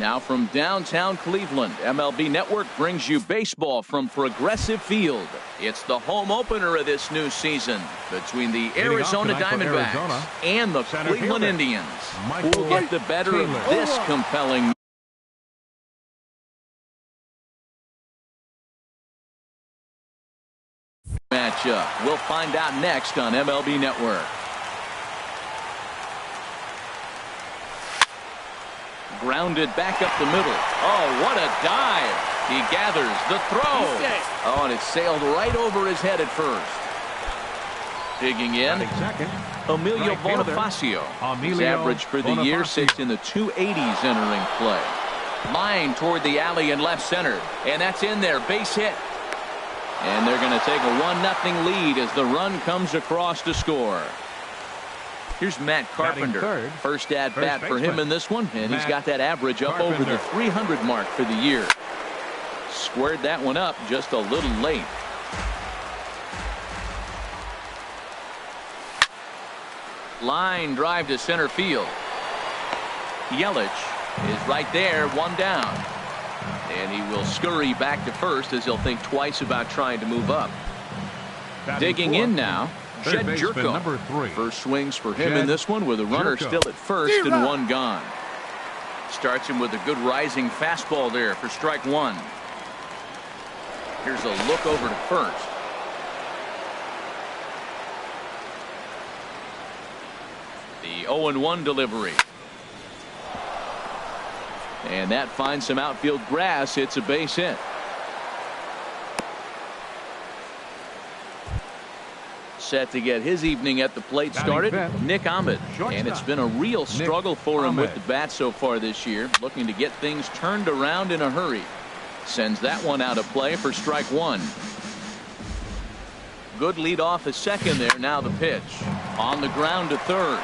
Now from downtown Cleveland, MLB Network brings you baseball from Progressive Field. It's the home opener of this new season between the Arizona Diamondbacks and the Cleveland Indians. Who will get the better of this compelling matchup? We'll find out next on MLB Network. Grounded back up the middle. Oh, what a dive. He gathers the throw. Oh, and it sailed right over his head at first. Digging in, Emilio Bonifacio. His average for the year sits in the 280s entering play. Line toward the alley and left center. And that's in there. Base hit. And they're going to take a 1-0 lead as the run comes across to score. Here's Matt Carpenter. First at bat for him in this one, and he's got that average up over the 300 mark for the year. Squared that one up just a little late. Line drive to center field. Yelich is right there, one down. And he will scurry back to first as he'll think twice about trying to move up. Digging in now, Jed Jerko. First swings for him in this one with a runner still at first and one gone. Starts him with a good rising fastball there for strike one. Here's a look over to first. The 0-1 delivery. And that finds some outfield grass. It's a base hit. Set to get his evening at the plate started, Nick Ahmed. And it's been a real struggle for him with the bat so far this year. Looking to get things turned around in a hurry. Sends that one out of play for strike one. Good lead off a second there. Now the pitch. On the ground to third.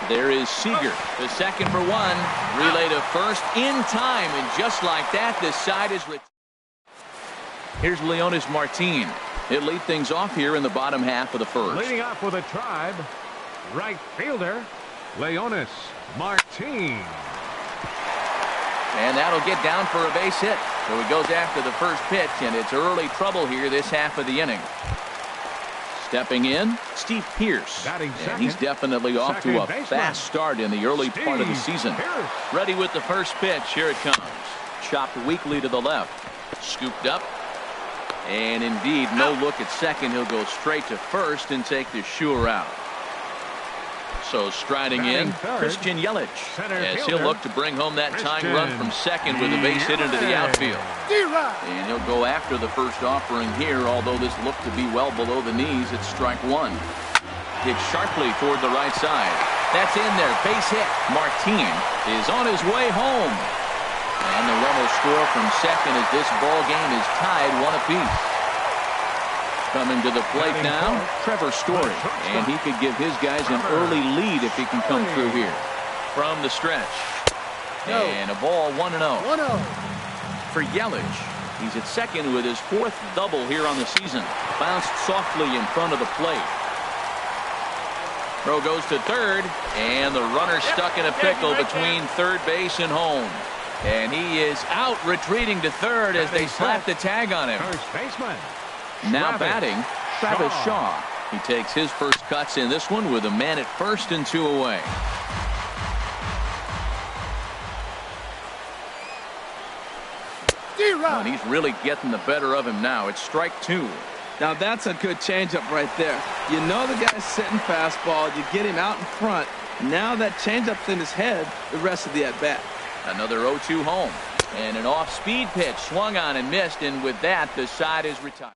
There is Seager. The second for one. Relay to first in time. And just like that, this side is retired. Here's Leonis Martin. He'll lead things off here in the bottom half of the first. Leading off with a Tribe, right fielder, Leonis Martin. And that'll get down for a base hit. So he goes after the first pitch, and it's early trouble here this half of the inning. Stepping in, Steve Pearce. And he's definitely off to a fast start in the early part of the season. Ready with the first pitch. Here it comes. Chopped weakly to the left. Scooped up. And indeed, no look at second. He'll go straight to first and take the sure out. So striding in, Christian Yelich, as he'll look to bring home that tying run from second with a base hit into the outfield. And he'll go after the first offering here, although this looked to be well below the knees. It's strike one. Hit sharply toward the right side. That's in there. Base hit. Martin is on his way home. And the run will score from second as this ball game is tied one apiece. Coming to the plate now, Trevor Story. And he could give his guys an early lead if he can come through here. From the stretch. And a ball 1-0. For Yelich. He's at second with his fourth double here on the season. Bounced softly in front of the plate. Throw goes to third. And the runner stuck in a pickle between third base and home. And he is out retreating to third as they slap the tag on him. First baseman. Now batting, Travis Shaw. He takes his first cuts in this one with a man at first and two away. And he's really getting the better of him now. It's strike two. Now that's a good changeup right there. You know the guy's sitting fastball. You get him out in front. Now that changeup's in his head the rest of the at-bat. Another 0-2 home. And an off-speed pitch swung on and missed. And with that, the side is retired.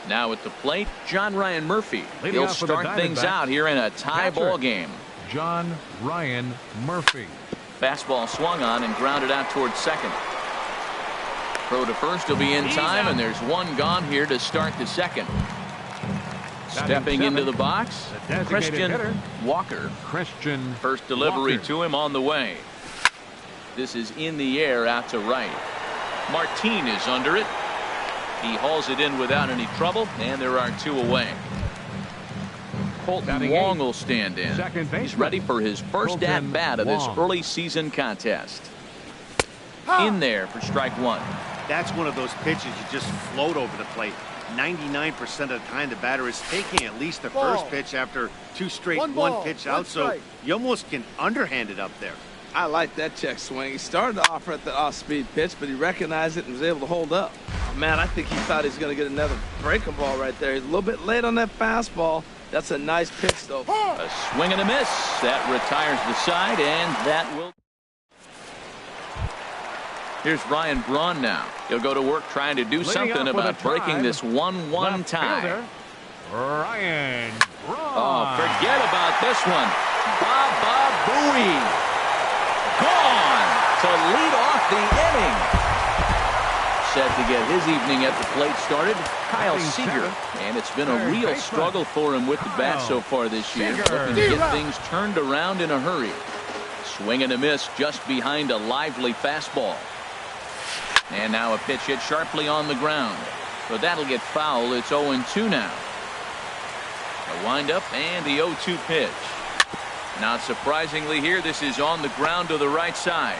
Now at the plate, John Ryan Murphy. He'll start things out here in a tie ball game. John Ryan Murphy. Fastball swung on and grounded out towards second. Throw to first will be in time, and there's one gone here to start the second. Stepping into the box, Christian Walker. First delivery to him on the way. This is in the air out to right. Martin is under it. He hauls it in without any trouble, and there are two away. Colton Wong will stand in. He's ready for his first at-bat of this early season contest. In there for strike one. That's one of those pitches you just float over the plate. 99% of the time the batter is taking at least the first pitch after two straight one-pitch outs, so you almost can underhand it up there. I like that check swing. He started off at the off-speed pitch, but he recognized it and was able to hold up. Oh, man, I think he thought he was going to get another breaking ball right there. He's a little bit late on that fastball. That's a nice pitch, though. A swing and a miss. That retires the side, and that will... Here's Ryan Braun now. He'll go to work trying to do something about breaking this 1-1 tie. Ryan Braun. Oh, forget about this one. Baba Booey. Gone to lead off the inning. Set to get his evening at the plate started, Kyle Seager. And it's been a real struggle for him with the bat so far this year. Looking to get things turned around in a hurry. Swing and a miss just behind a lively fastball. And now a pitch hit sharply on the ground. But that'll get foul. It's 0-2 now. A windup and the 0-2 pitch. Not surprisingly here, this is on the ground to the right side.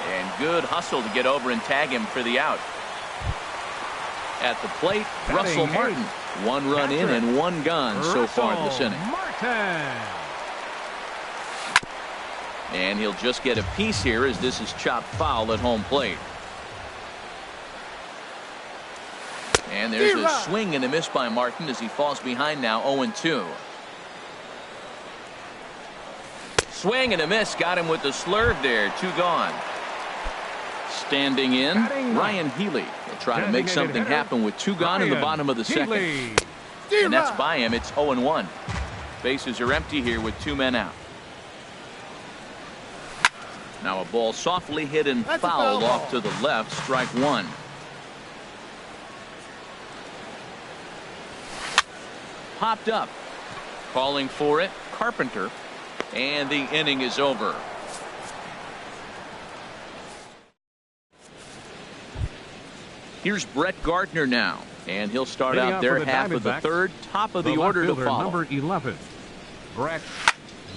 And good hustle to get over and tag him for the out. At the plate, Russell Martin. One run in and one gone so far this inning. And he'll just get a piece here as this is chopped foul at home plate. And there's a swing and a miss by Martin as he falls behind now 0-2. Swing and a miss. Got him with the slurve there. Two gone. Standing in, Ryan Healy. He'll try to make something happen with two gone in the bottom of the second. And that's by him. It's 0-1. Bases are empty here with two men out. Now a ball softly hit and fouled off to the left. Strike one. Popped up. Calling for it, Carpenter. And the inning is over. Here's Brett Gardner now. And he'll start out their half of the third. Top of the order to follow. Number 11, Brett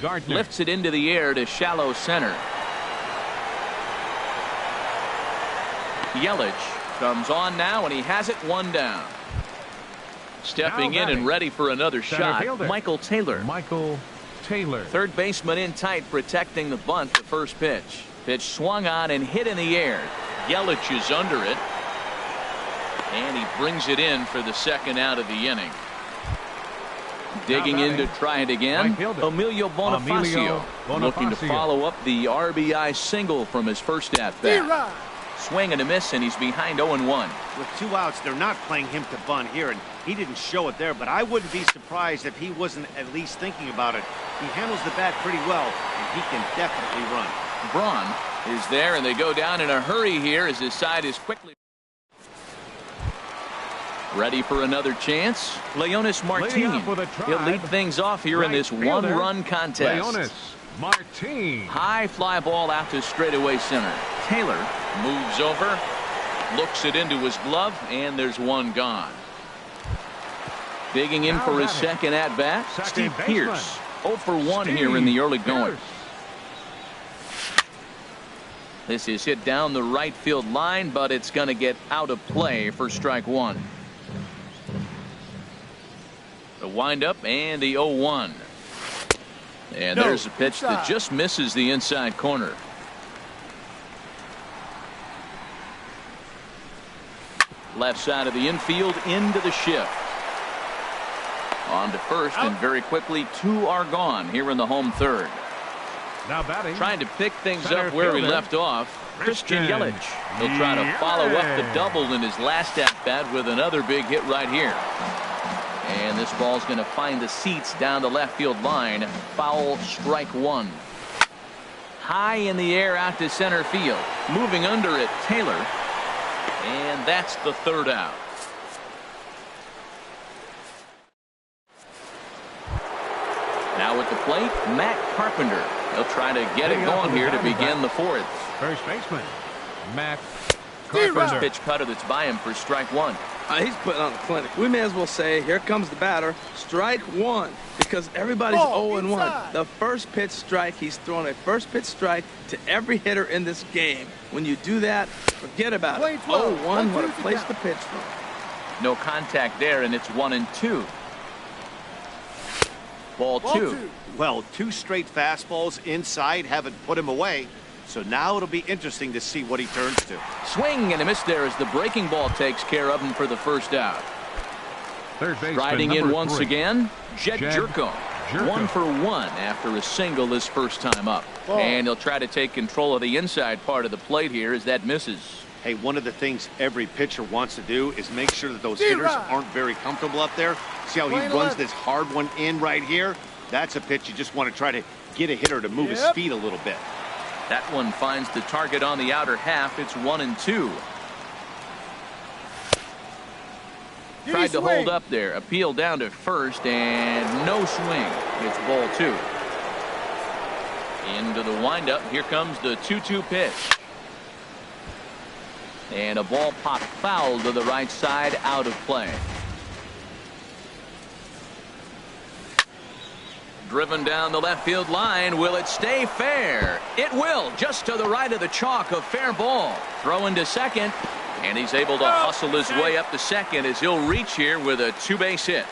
Gardner. Lifts it into the air to shallow center. Yelich comes on now, and he has it one down. Stepping in and ready for another shot, fielder, Michael Taylor. Third baseman in tight, protecting the bunt. The first pitch. Pitch swung on and hit in the air. Yelich is under it. And he brings it in for the second out of the inning. Digging in to try it again, Emilio Bonifacio. Looking to follow up the RBI single from his first at-bat. Swing and a miss, and he's behind 0-1. With two outs, they're not playing him to bunt here, and he didn't show it there, but I wouldn't be surprised if he wasn't at least thinking about it. He handles the bat pretty well, and he can definitely run. Braun is there, and they go down in a hurry here as his side is quickly ready for another chance. Leonis Martin. He'll lead things off here in this one-run contest. Leonis Martin. High fly ball out to straightaway center. Taylor moves over, looks it into his glove, and there's one gone. Digging in for his second at-bat, Steve Pearce. 0 for 1 here in the early going. This is hit down the right field line, but it's going to get out of play for strike one. The windup and the 0-1. And there's a pitch that just misses the inside corner. Left side of the infield into the shift. On to first, and very quickly two are gone here in the home third. Now batting. Trying to pick things up where he left off. Christian Yelich. He'll try to follow up the double in his last at-bat with another big hit right here. And this ball's going to find the seats down the left field line. Foul, strike one. High in the air out to center field. Moving under it, Taylor. And that's the third out. Now at the plate, Matt Carpenter. He'll try to get it going here to begin the fourth. First baseman, Matt First pitch cutter that's by him for strike one. He's putting on a clinic. We may as well say, here comes the batter, strike one, because everybody's 0-1. The first pitch strike, he's throwing a first pitch strike to every hitter in this game. When you do that, forget about it. 0-1, what a place to pitch from. No contact there, and it's 1-2. Ball two. Well, 2 straight fastballs inside haven't put him away. So now it'll be interesting to see what he turns to. Swing and a miss there as the breaking ball takes care of him for the first out. Riding in once again, Jed Jerko. 1 for 1 after a single his first time up. And he'll try to take control of the inside part of the plate here as that misses. Hey, one of the things every pitcher wants to do is make sure that those hitters aren't very comfortable up there. See how he runs this hard one in right here? That's a pitch you just want to try to get a hitter to move his feet a little bit. That one finds the target on the outer half. It's 1-2. Tried to hold up there. Appeal down to first and no swing. It's ball 2. Into the windup. Here comes the 2-2 pitch. And a ball popped foul to the right side, out of play. Driven down the left field line. Will it stay fair? It will. Just to the right of the chalk, a fair ball. Throw into second. And he's able to hustle his way up to second as he'll reach here with a 2-base hit.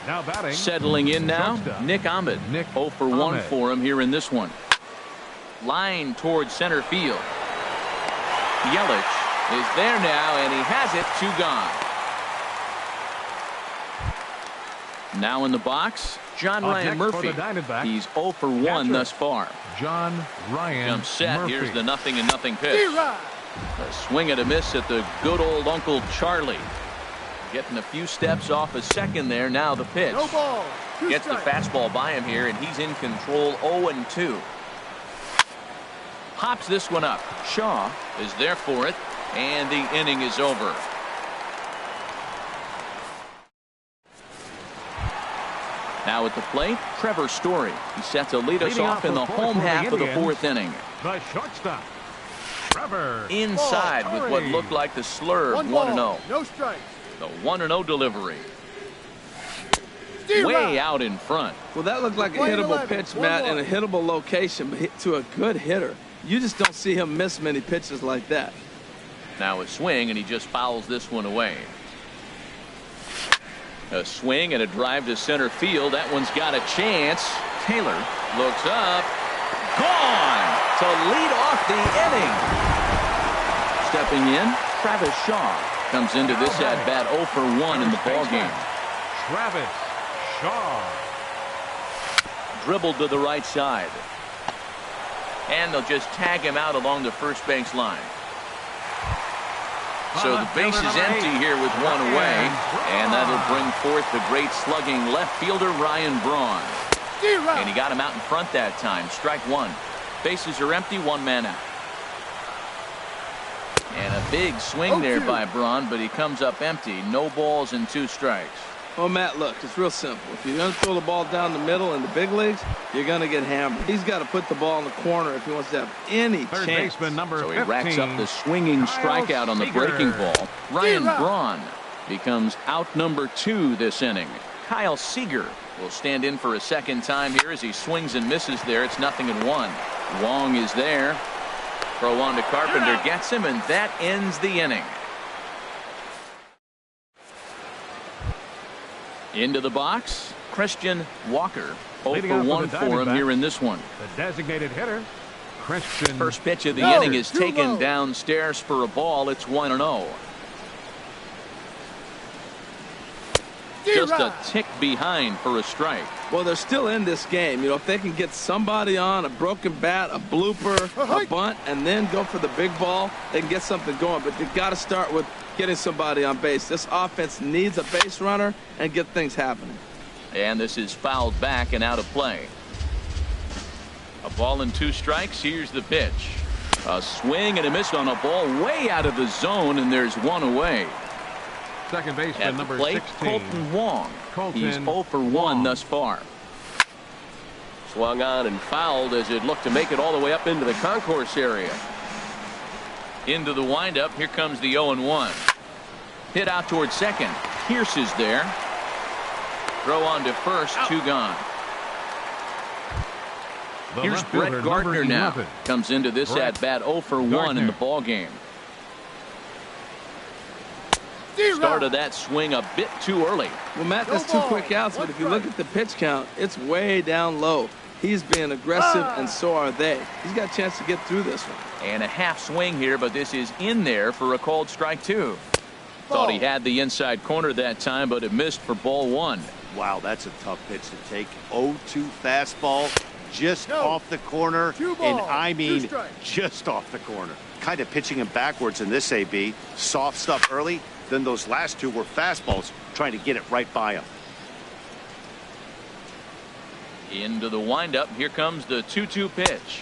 Now batting. Settling in now, Nick Ahmed. 0 for 1 for him here in this one. Line towards center field. Yelich is there now, and he has it. 2 gone. Now in the box, John Ryan Murphy. He's 0 for 1 thus far. John Ryan Jump set. Murphy. Here's the 0-0 pitch. A swing and a miss at the good old Uncle Charlie. Getting a few steps off a second there. Now the pitch. Gets the fastball by him here, and he's in control. 0-2. Pops this one up. Shaw is there for it, and the inning is over. Now at the plate, Trevor Story. He set to lead us off in the home half of the 4th inning. The shortstop, Trevor. Inside with what looked like the slurve. 1-0. No strikes. The 1-0 delivery. Way out in front. Well, that looked like a hittable pitch, Matt, in a hittable location, but hit to a good hitter. You just don't see him miss many pitches like that. Now a swing, and he just fouls this one away. A swing and a drive to center field. That one's got a chance. Taylor looks up. Gone to lead off the inning. Stepping in, Travis Shaw comes into this at-bat 0 for 1 in the ballgame. Travis Shaw. Dribbled to the right side. And they'll just tag him out along the first base line. So the base is empty here with 1 away, and that'll bring forth the great slugging left fielder Ryan Braun. And he got him out in front that time. Strike 1. Bases are empty, 1 man out. And a big swing there by Braun, but he comes up empty. No balls and 2 strikes. Well, Matt, look, it's real simple. If you're going to throw the ball down the middle in the big leagues, you're going to get hammered. He's got to put the ball in the corner if he wants to have any Third chance. baseman number So he 15, racks up the swinging strikeout on the breaking ball. Ryan Braun becomes out number 2 this inning. Kyle Seager will stand in for a second time here as he swings and misses there. It's 0-1. Wong is there. Throw on to Carpenter, gets him, and that ends the inning. Into the box, Christian Walker. 0 for 1 for him here in this one. The designated hitter, Christian. First pitch of the inning is taken downstairs for a ball. It's 1-0. Just a tick behind for a strike. Well, they're still in this game. You know, if they can get somebody on, a broken bat, a blooper, a bunt, and then go for the big ball, they can get something going. But you've got to start with getting somebody on base. This offense needs a base runner and get things happening. And this is fouled back and out of play. A ball and 2 strikes. Here's the pitch. A swing and a miss on a ball way out of the zone, and there's 1 away. Second baseman At the number plate, 16. Colton Wong. He's 0 for 1 Wong. thus far. Swung on and fouled as it looked to make it all the way up into the concourse area. Into the windup. Here comes the 0-1. Hit out towards second. Pierce is there. Throw on to first. Out. 2 gone. Here's Brett Gardner now. Comes into this at-bat 0 for 1 in the ball game. Started that swing a bit too early. Well, Matt, that's 2 quick outs, but if you look at the pitch count, it's way down low. He's being aggressive, and so are they. He's got a chance to get through this one. And a half swing here, but this is in there for a called strike 2. Thought he had the inside corner that time, but it missed for ball 1. Wow, that's a tough pitch to take. 0-2 fastball. Just off the corner, and I mean just off the corner. Kind of pitching him backwards in this AB. Soft stuff early, then those last 2 were fastballs, trying to get it right by him. Into the windup. Here comes the 2-2 pitch.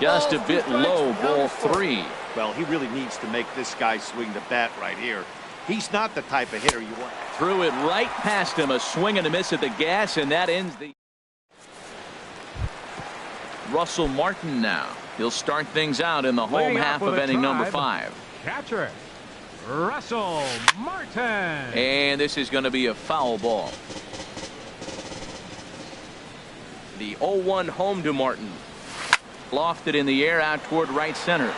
Just a bit low, ball 3. Well, he really needs to make this guy swing the bat right here. He's not the type of hitter you want. Threw it right past him. A swing and a miss at the gas, and that ends the... Russell Martin now. He'll start things out in the home half of inning number 5. Catcher, Russell Martin. And this is going to be a foul ball. The 0-1 home to Martin. Lofted in the air out toward right center.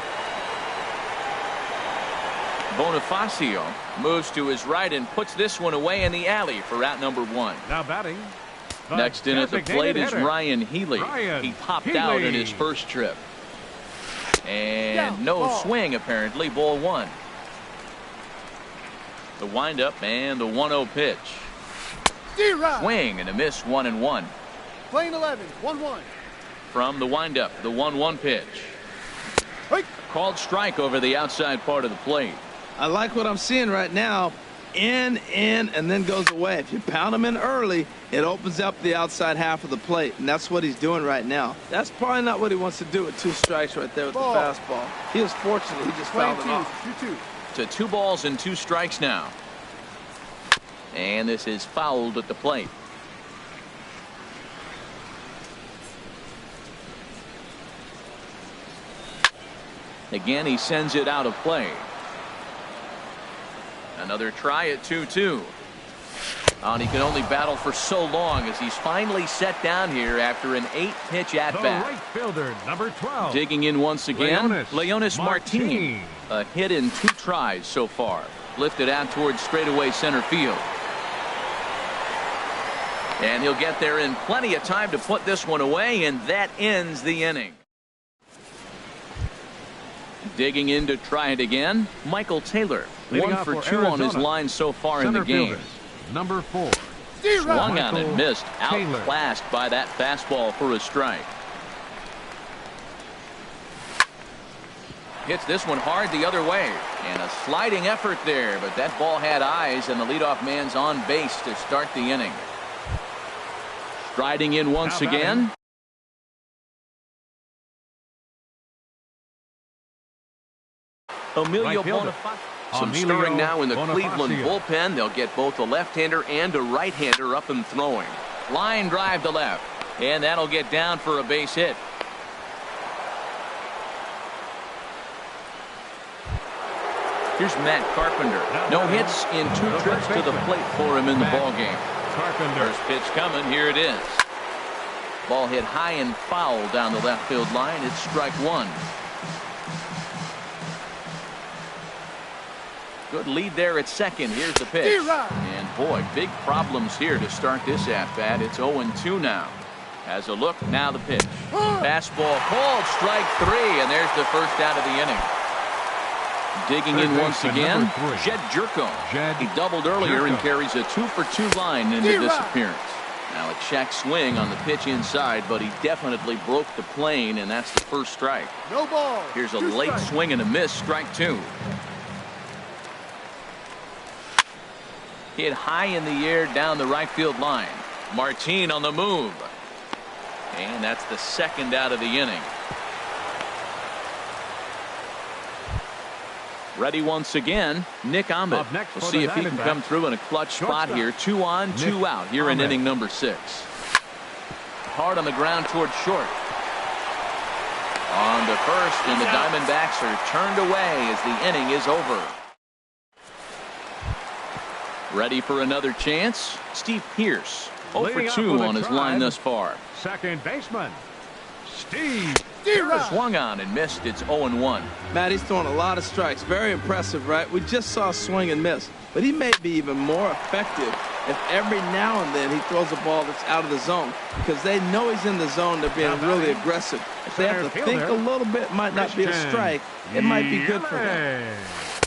Bonifacio moves to his right and puts this one away in the alley for out number 1. Now batting. Next in at the plate is Ryan Healy. He popped out in his first trip. And no swing, apparently. Ball 1. The windup and the 1-0 pitch. Swing and a miss. 1-1. Playing 11. 1-1. From the windup, the 1-1 pitch. Called strike over the outside part of the plate. I like what I'm seeing right now. In, and then goes away. If you pound him in early, it opens up the outside half of the plate, and that's what he's doing right now. That's probably not what he wants to do with 2 strikes right there with the fastball. He was fortunate. He just fouled it off. 2-2. To 2 balls and 2 strikes now. And this is fouled at the plate. Again, he sends it out of play. Another try at 2-2. And he can only battle for so long as he's finally set down here after an 8-pitch at-bat. Right fielder, number 12. Digging in once again, Leonis Martin. Martin. A hit in 2 tries so far. Lifted out towards straightaway center field. And he'll get there in plenty of time to put this one away, and that ends the inning. Digging in to try it again, Michael Taylor. 1 for 2 on his line so far in the game. Number 4. Swung on and missed. Outclassed by that fastball for a strike. Hits this one hard the other way. And a sliding effort there, but that ball had eyes, and the leadoff man's on base to start the inning. Striding in once again. Emilio Bonifacio. Some stirring now in the Cleveland bullpen. They'll get both a left-hander and a right-hander up and throwing. Line drive to left. And that'll get down for a base hit. Here's Matt Carpenter. No hits in 2 trips to the plate for him in the ballgame. First pitch coming. Here it is. Ball hit high and foul down the left field line. It's strike 1. Good lead there at second. Here's the pitch. And boy, big problems here to start this at-bat. It's 0-2 now. Has a look. Now the pitch. Fastball called. Strike 3. And there's the first out of the inning. Digging in once again, Jed Jerko. He doubled earlier and carries a 2 for 2 line into this appearance. Now a check swing on the pitch inside, but he definitely broke the plane, and that's the first strike. No ball. Here's a late swing and a miss. Strike 2. Hit high in the air down the right field line. Martin on the move. And that's the second out of the inning. Ready once again, Nick Ahmed. We'll see if he can come through in a clutch spot here. 2 on, 2 out here in inning number 6. Hard on the ground toward short. on the first, and the Diamondbacks are turned away as the inning is over. Ready for another chance? Steve Pearce, 0 for 2 on his line thus far. Second baseman, Steve. Swung on and missed. It's 0-1. Matt, he's throwing a lot of strikes. Very impressive, right? We just saw a swing and miss. But he may be even more effective if every now and then he throws a ball that's out of the zone. Because they know he's in the zone. They're being really aggressive. If they have to think a little bit, it might not be a strike. It might be good for them.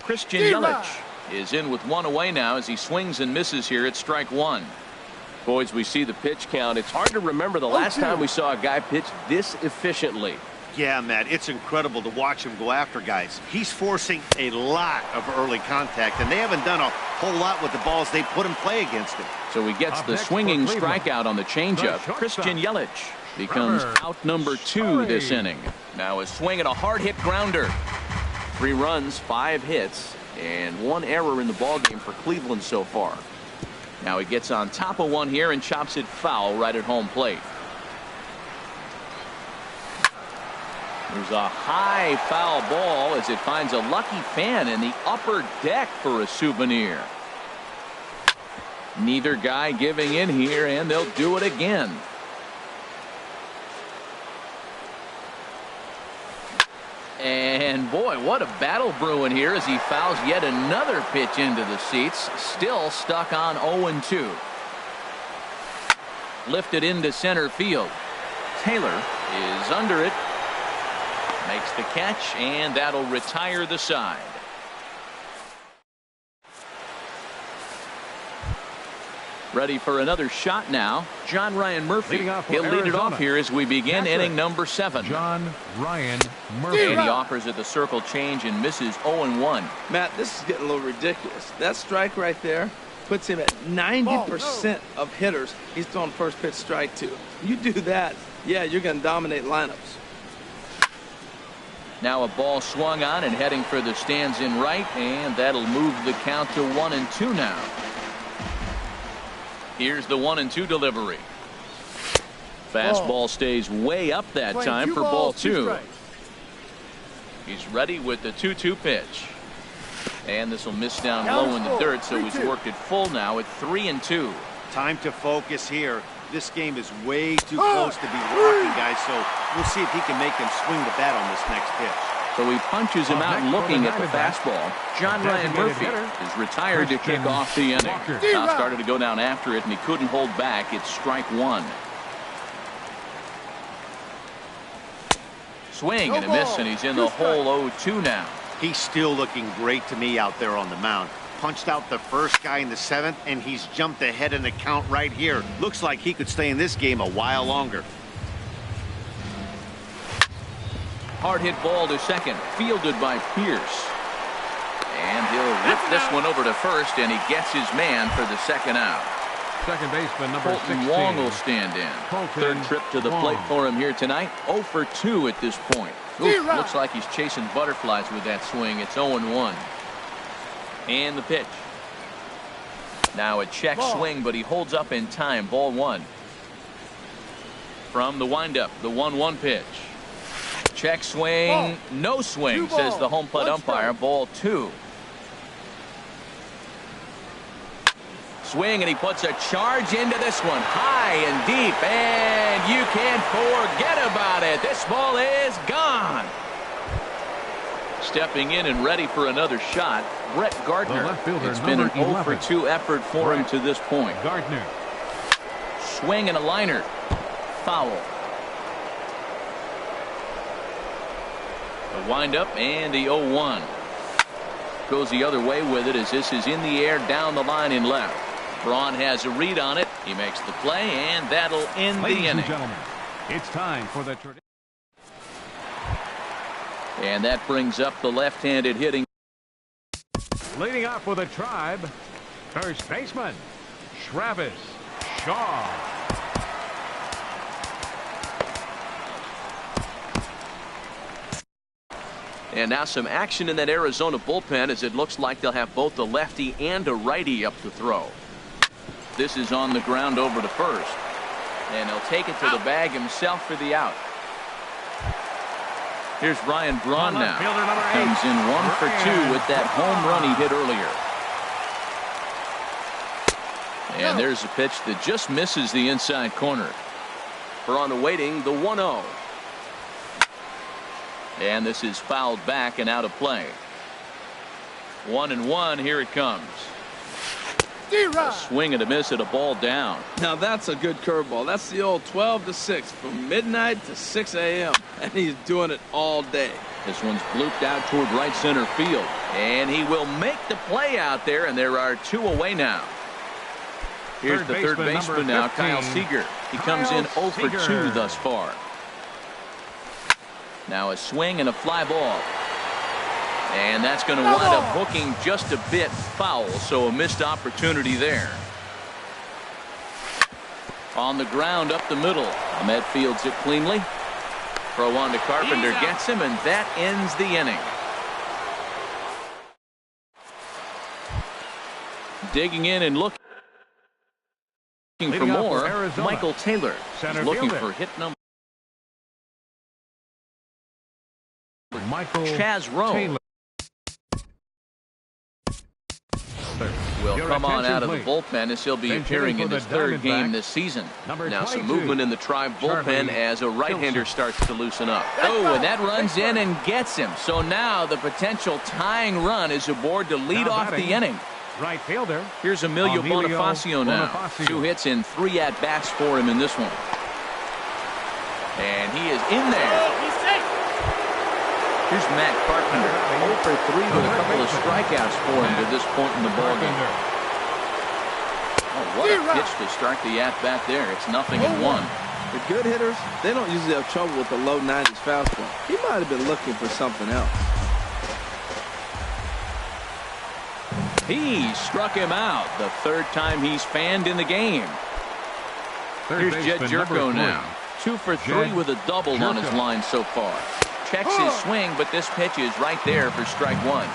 Christian Yelich is in with one away now as he swings and misses here at strike one. Boys, we see the pitch count. It's hard to remember the last time we saw a guy pitch this efficiently. Yeah, Matt, it's incredible to watch him go after guys. He's forcing a lot of early contact, and they haven't done a whole lot with the balls they put in play against him. So he gets the swinging strikeout on the changeup. Christian Yelich becomes out number 2 this inning. Now a swing and a hard hit grounder. 3 runs, 5 hits, and 1 error in the ballgame for Cleveland so far. Now he gets on top of one here and chops it foul right at home plate. There's a high foul ball as it finds a lucky fan in the upper deck for a souvenir. Neither guy giving in here, and they'll do it again. And boy, what a battle brewing here as he fouls yet another pitch into the seats. Still stuck on 0-2. Lifted into center field. Taylor is under it. Makes the catch, and that'll retire the side. Ready for another shot now. John Ryan Murphy. He'll lead it off here as we begin inning number 7. John Ryan Murphy. And he offers it the circle change and misses 0-1. Matt, this is getting a little ridiculous. That strike right there puts him at 90% of hitters he's throwing first pitch strike to. You do that, yeah, you're going to dominate lineups. Now a ball swung on and heading for the stands in right, and that'll move the count to 1-2 now. Here's the 1-2 delivery. Fastball stays way up that time for ball 2. He's ready with the 2-2 pitch. And this will miss down low in the dirt, so he's worked it full now at 3-2. Time to focus here. This game is way too close to be walking, guys, so we'll see if he can make him swing the bat on this next pitch. So he punches him out looking at the fastball. John Ryan Murphy is retired to kick off the inning. Now started to go down after it, and he couldn't hold back. It's strike 1. Swing and a miss, and he's in the hole 0-2 now. He's still looking great to me out there on the mound. Punched out the first guy in the 7th, and he's jumped ahead in the count right here. Looks like he could stay in this game a while longer. Hard hit ball to second, fielded by Pierce. And he'll whip this one over to first, and he gets his man for the second out. Second baseman number Colton 16. Wong will stand in. Third trip to the plate for him here tonight. 0 for 2 at this point. Ooh, looks like he's chasing butterflies with that swing. It's 0-1. And the pitch. Now a check swing, but he holds up in time. Ball 1. From the windup, the 1-1 pitch. Check swing, no swing, says the home plate umpire. Ball 2. Swing, and he puts a charge into this one. High and deep, and you can't forget about it. This ball is gone. Stepping in and ready for another shot, Brett Gardner. It's been an 0 for 2 effort for him to this point. Gardner. Swing and a liner. Foul. A windup and the 0-1. Goes the other way with it as this is in the air down the line in left. Braun has a read on it. He makes the play, and that'll end the inning. Ladies and gentlemen, it's time for the tradition. And that brings up the left-handed hitting. Leading off for the Tribe, first baseman, Travis Shaw. And now some action in that Arizona bullpen as it looks like they'll have both a lefty and a righty up to throw. This is on the ground over to first. And he'll take it to the bag himself for the out. Here's Ryan Braun now. Comes in 1 for 2 with that home run he hit earlier. And there's a pitch that just misses the inside corner. For on awaiting the 1-0. And this is fouled back and out of play. 1-1. Here it comes. A swing and a miss at a ball down. Now that's a good curveball. That's the old 12 to 6 from midnight to 6 a.m. and he's doing it all day. This one's blooped out toward right center field, and he will make the play out there, and there are 2 away now. Here's the third baseman now, Kyle Seager. He comes in 0 for 2 thus far. Now a swing and a fly ball. And that's going to wind up hooking just a bit foul, so a missed opportunity there. On the ground up the middle. Ahmed fields it cleanly. Throw on to Carpenter, gets him, and that ends the inning. Digging in and looking for more, Michael Taylor. He's looking for hit number. Chaz Rowe will come on out of the bullpen as he'll be appearing in his 3rd game this season. Now some movement in the Tribe bullpen as a right-hander starts to loosen up. Oh, and that runs in and gets him. So now the potential tying run is aboard to lead off the inning. Right fielder. Here's Emilio Bonifacio now. 2 hits and 3 at-bats for him in this one. And he is in there. Here's Matt Carpenter, 0 for 3 with a couple of strikeouts for him to this point in the ballgame. Oh, what a pitch to start the at-bat there. It's 0-1. The good hitters, they don't usually have trouble with the low 90s fastball. He might have been looking for something else. He struck him out the 3rd time he's fanned in the game. Here's Jed Jerko now. 2 for 3 with a double on his line so far. Checks his swing, but this pitch is right there for strike 1.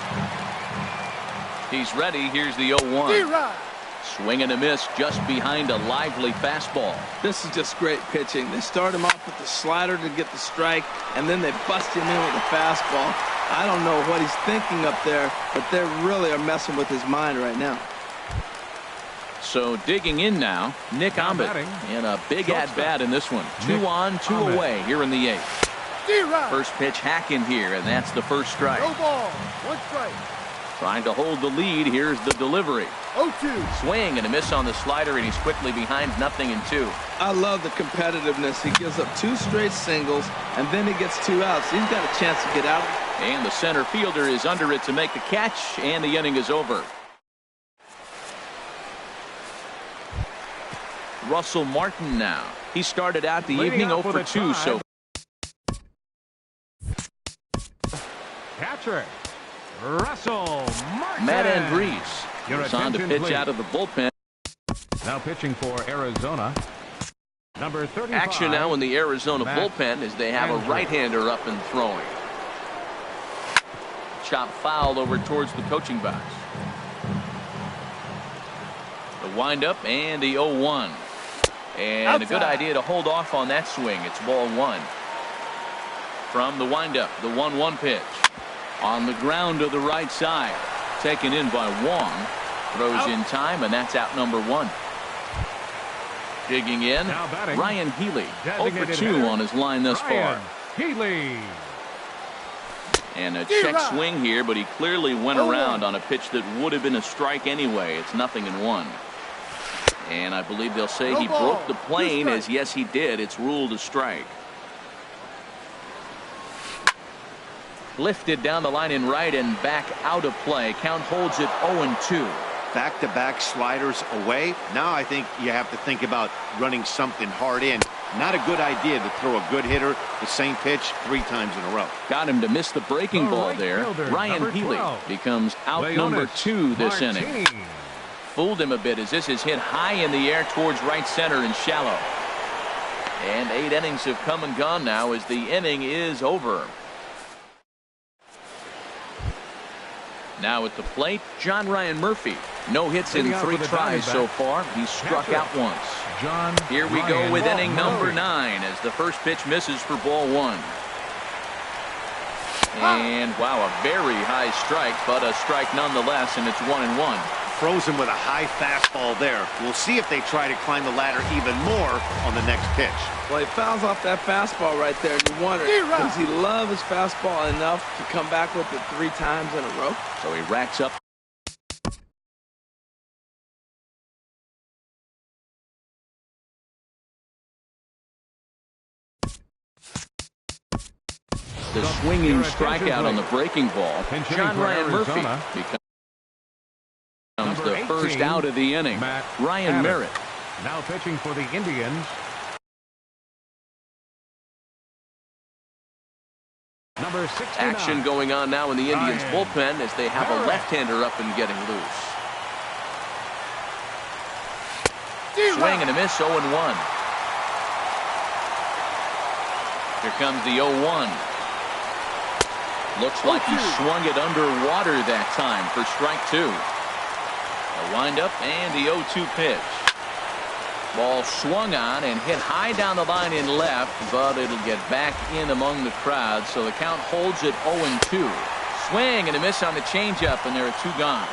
He's ready. Here's the 0-1. Swing and a miss just behind a lively fastball. This is just great pitching. They start him off with the slider to get the strike, and then they bust him in with the fastball. I don't know what he's thinking up there, but they really are messing with his mind right now. So digging in now, Nick Ahmed in a big at-bat in this one. 2 on, 2 away here in the 8th. First pitch hacking here, and that's the first strike. No ball, 1 strike. Trying to hold the lead. Here's the delivery. 0-2. Swing and a miss on the slider, and he's quickly behind 0-2. I love the competitiveness. He gives up 2 straight singles, and then he gets 2 outs. He's got a chance to get out. And the center fielder is under it to make the catch, and the inning is over. Russell Martin now. He started out the evening 0 for 2 so catcher Russell Martin. Matt Andrees goes on to pitch out of the bullpen. Now pitching for Arizona, number 35. Action now in the Arizona bullpen as they have a right-hander up and throwing. Chop foul over towards the coaching box. The windup and the 0-1. And outside. A good idea to hold off on that swing. It's ball 1. From the windup, the 1-1 pitch. On the ground to the right side. Taken in by Wong. Throws in time, and that's out number 1. Digging in, Ryan Healy. 0 for 2 on his line thus far. Healy. And a check swing here, but he clearly went around on a pitch that would have been a strike anyway. It's 0-1. And I believe they'll say he broke the plane, as yes he did. It's ruled a strike. Lifted down the line in right and back out of play. Count holds it 0-2. Back-to-back sliders away. Now I think you have to think about running something hard in. Not a good idea to throw a good hitter the same pitch 3 times in a row. Got him to miss the breaking ball there. Ryan Healy becomes out number 2 this inning. Fooled him a bit as this is hit high in the air towards right center and shallow. And 8 innings have come and gone now as the inning is over. Now at the plate, John Ryan Murphy. No hits in 3 tries so far. He's struck out once. Here we go with inning number 9 as the first pitch misses for ball 1. And, wow, a very high strike, but a strike nonetheless, and it's 1-1. Throws him with a high fastball there. We'll see if they try to climb the ladder even more on the next pitch. Well, he fouls off that fastball right there, and you wonder, does he love his fastball enough to come back with it 3 times in a row? So he racks up. The swinging strikeout on the breaking ball. John Ryan Murphy becomes the first out of the inning. Ryan Merritt. Now pitching for the Indians. Number 69. Action going on now in the Indians bullpen as they have a left-hander up and getting loose. Swing and a miss, 0-1. Here comes the 0-1. Looks like he swung it underwater that time for strike 2. A windup and the 0-2 pitch. Ball swung on and hit high down the line in left, but it'll get back in among the crowd, so the count holds at 0-2. Swing and a miss on the changeup, and there are 2 gone.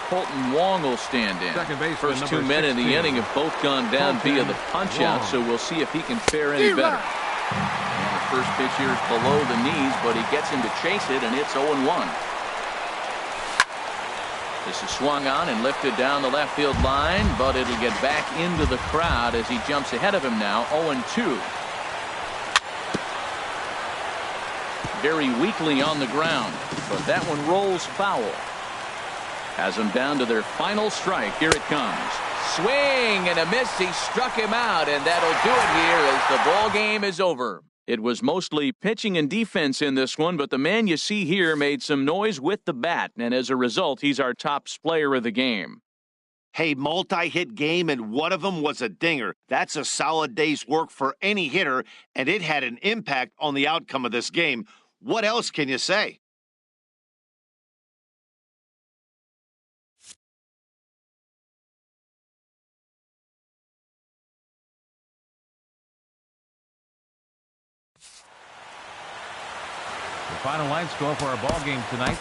Colton Wong will stand in. First 2 men in the inning have both gone down via the punch-out, so we'll see if he can fare any better. And the first pitch here is below the knees, but he gets him to chase it, and it's 0-1. This is swung on and lifted down the left field line, but it'll get back into the crowd as he jumps ahead of him now, 0-2. Very weakly on the ground, but that one rolls foul. Has them down to their final strike. Here it comes. Swing and a miss. He struck him out, and that'll do it here as the ball game is over. It was mostly pitching and defense in this one, but the man you see here made some noise with the bat, and as a result, he's our top player of the game. Hey, multi-hit game, and one of them was a dinger. That's a solid day's work for any hitter, and it had an impact on the outcome of this game. What else can you say? The final line score for our ball game tonight.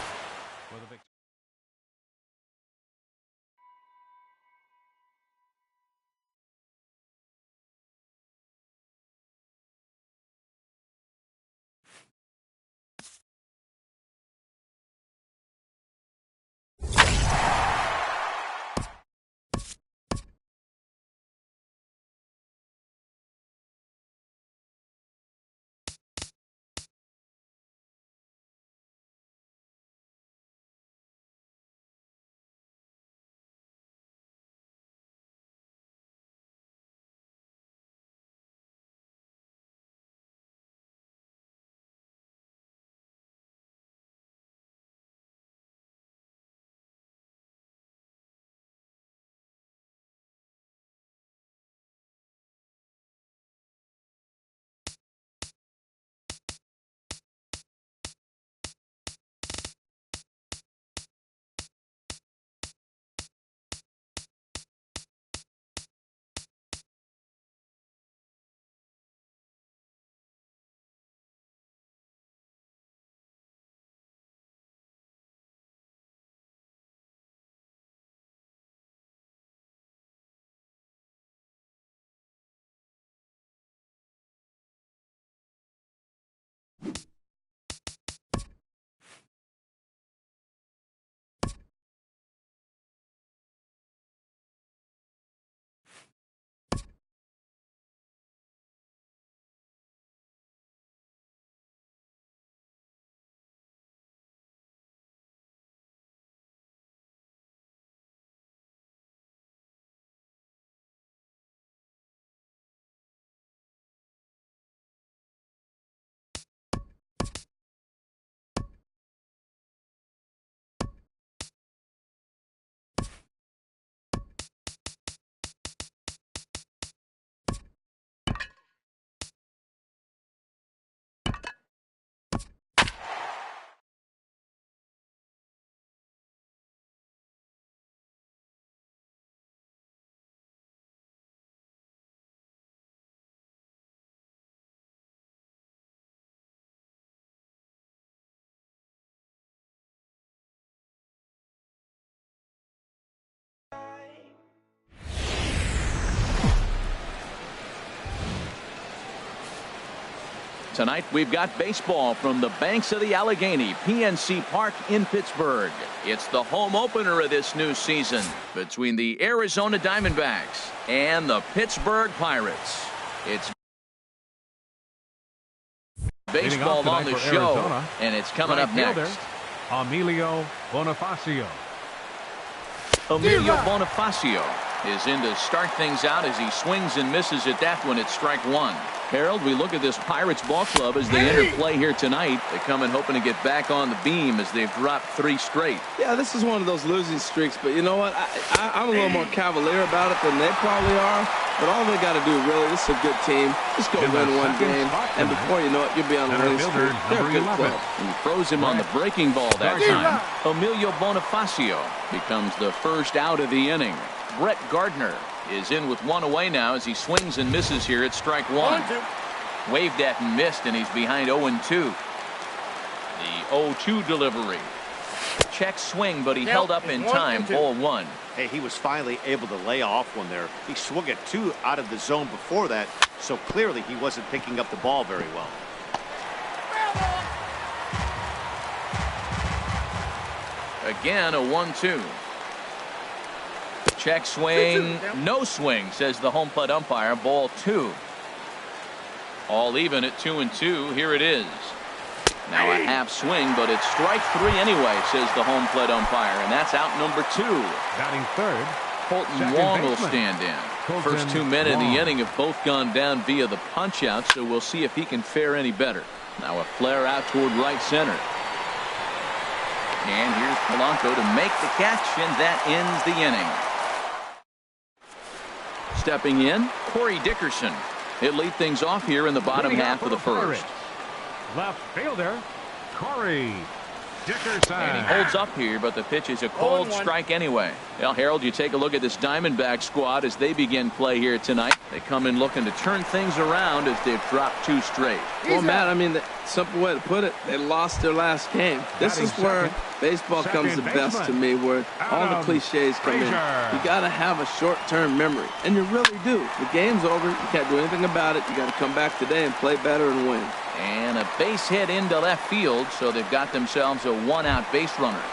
Tonight we've got baseball from the banks of the Allegheny, PNC Park in Pittsburgh. It's the home opener of this new season between the Arizona Diamondbacks and the Pittsburgh Pirates. It's baseball on the show, Arizona, and it's coming up next. Emilio Bonifacio. Emilio Bonifacio is in to start things out as he swings and misses at that one at strike one. Harold, we look at this Pirates ball club as they enter play here tonight. They come in hoping to get back on the beam as they've dropped 3 straight. Yeah, this is one of those losing streaks, but you know what? I'm a little more cavalier about it than they probably are. But all they got to do, really, this is a good team. Just go win one game, and before you know it, you'll be on the winning streak. They're a good club. He throws him on the breaking ball that time. Emilio Bonifacio becomes the first out of the inning. Brett Gardner is in with 1 away now as he swings and misses here at strike 1. Waved at and missed, and he's behind 0-2. The 0-2 delivery. Check swing, but he held up in time. 0-1. Hey, he was finally able to lay off one there. He swung at 2 out of the zone before that, so clearly he wasn't picking up the ball very well. Again, a 1-2. Check swing, no swing, says the home plate umpire. Ball 2. All even at 2-2. Here it is. Now a half swing, but it's strike 3 anyway, says the home plate umpire, and that's out number 2. Batting third, Colton Wong will stand in. First 2 men in the inning have both gone down via the punch out, so we'll see if he can fare any better. Now a flare out toward right center. And here's Polanco to make the catch, and that ends the inning. Stepping in, Corey Dickerson. He'll lead things off here in the bottom half of the first. Left fielder, Corey Dickerson. And he holds up here, but the pitch is a cold strike anyway. Well, Harold, you take a look at this Diamondback squad as they begin play here tonight. They come in looking to turn things around as they've dropped 2 straight. Well, Matt, I mean, the simple way to put it, they lost their last game. This is where baseball comes the best to me, where all the cliches come in. You got to have a short-term memory, and you really do. The game's over. You can't do anything about it. You got to come back today and play better and win. And a base hit into left field, so they've got themselves a 1-out base runner.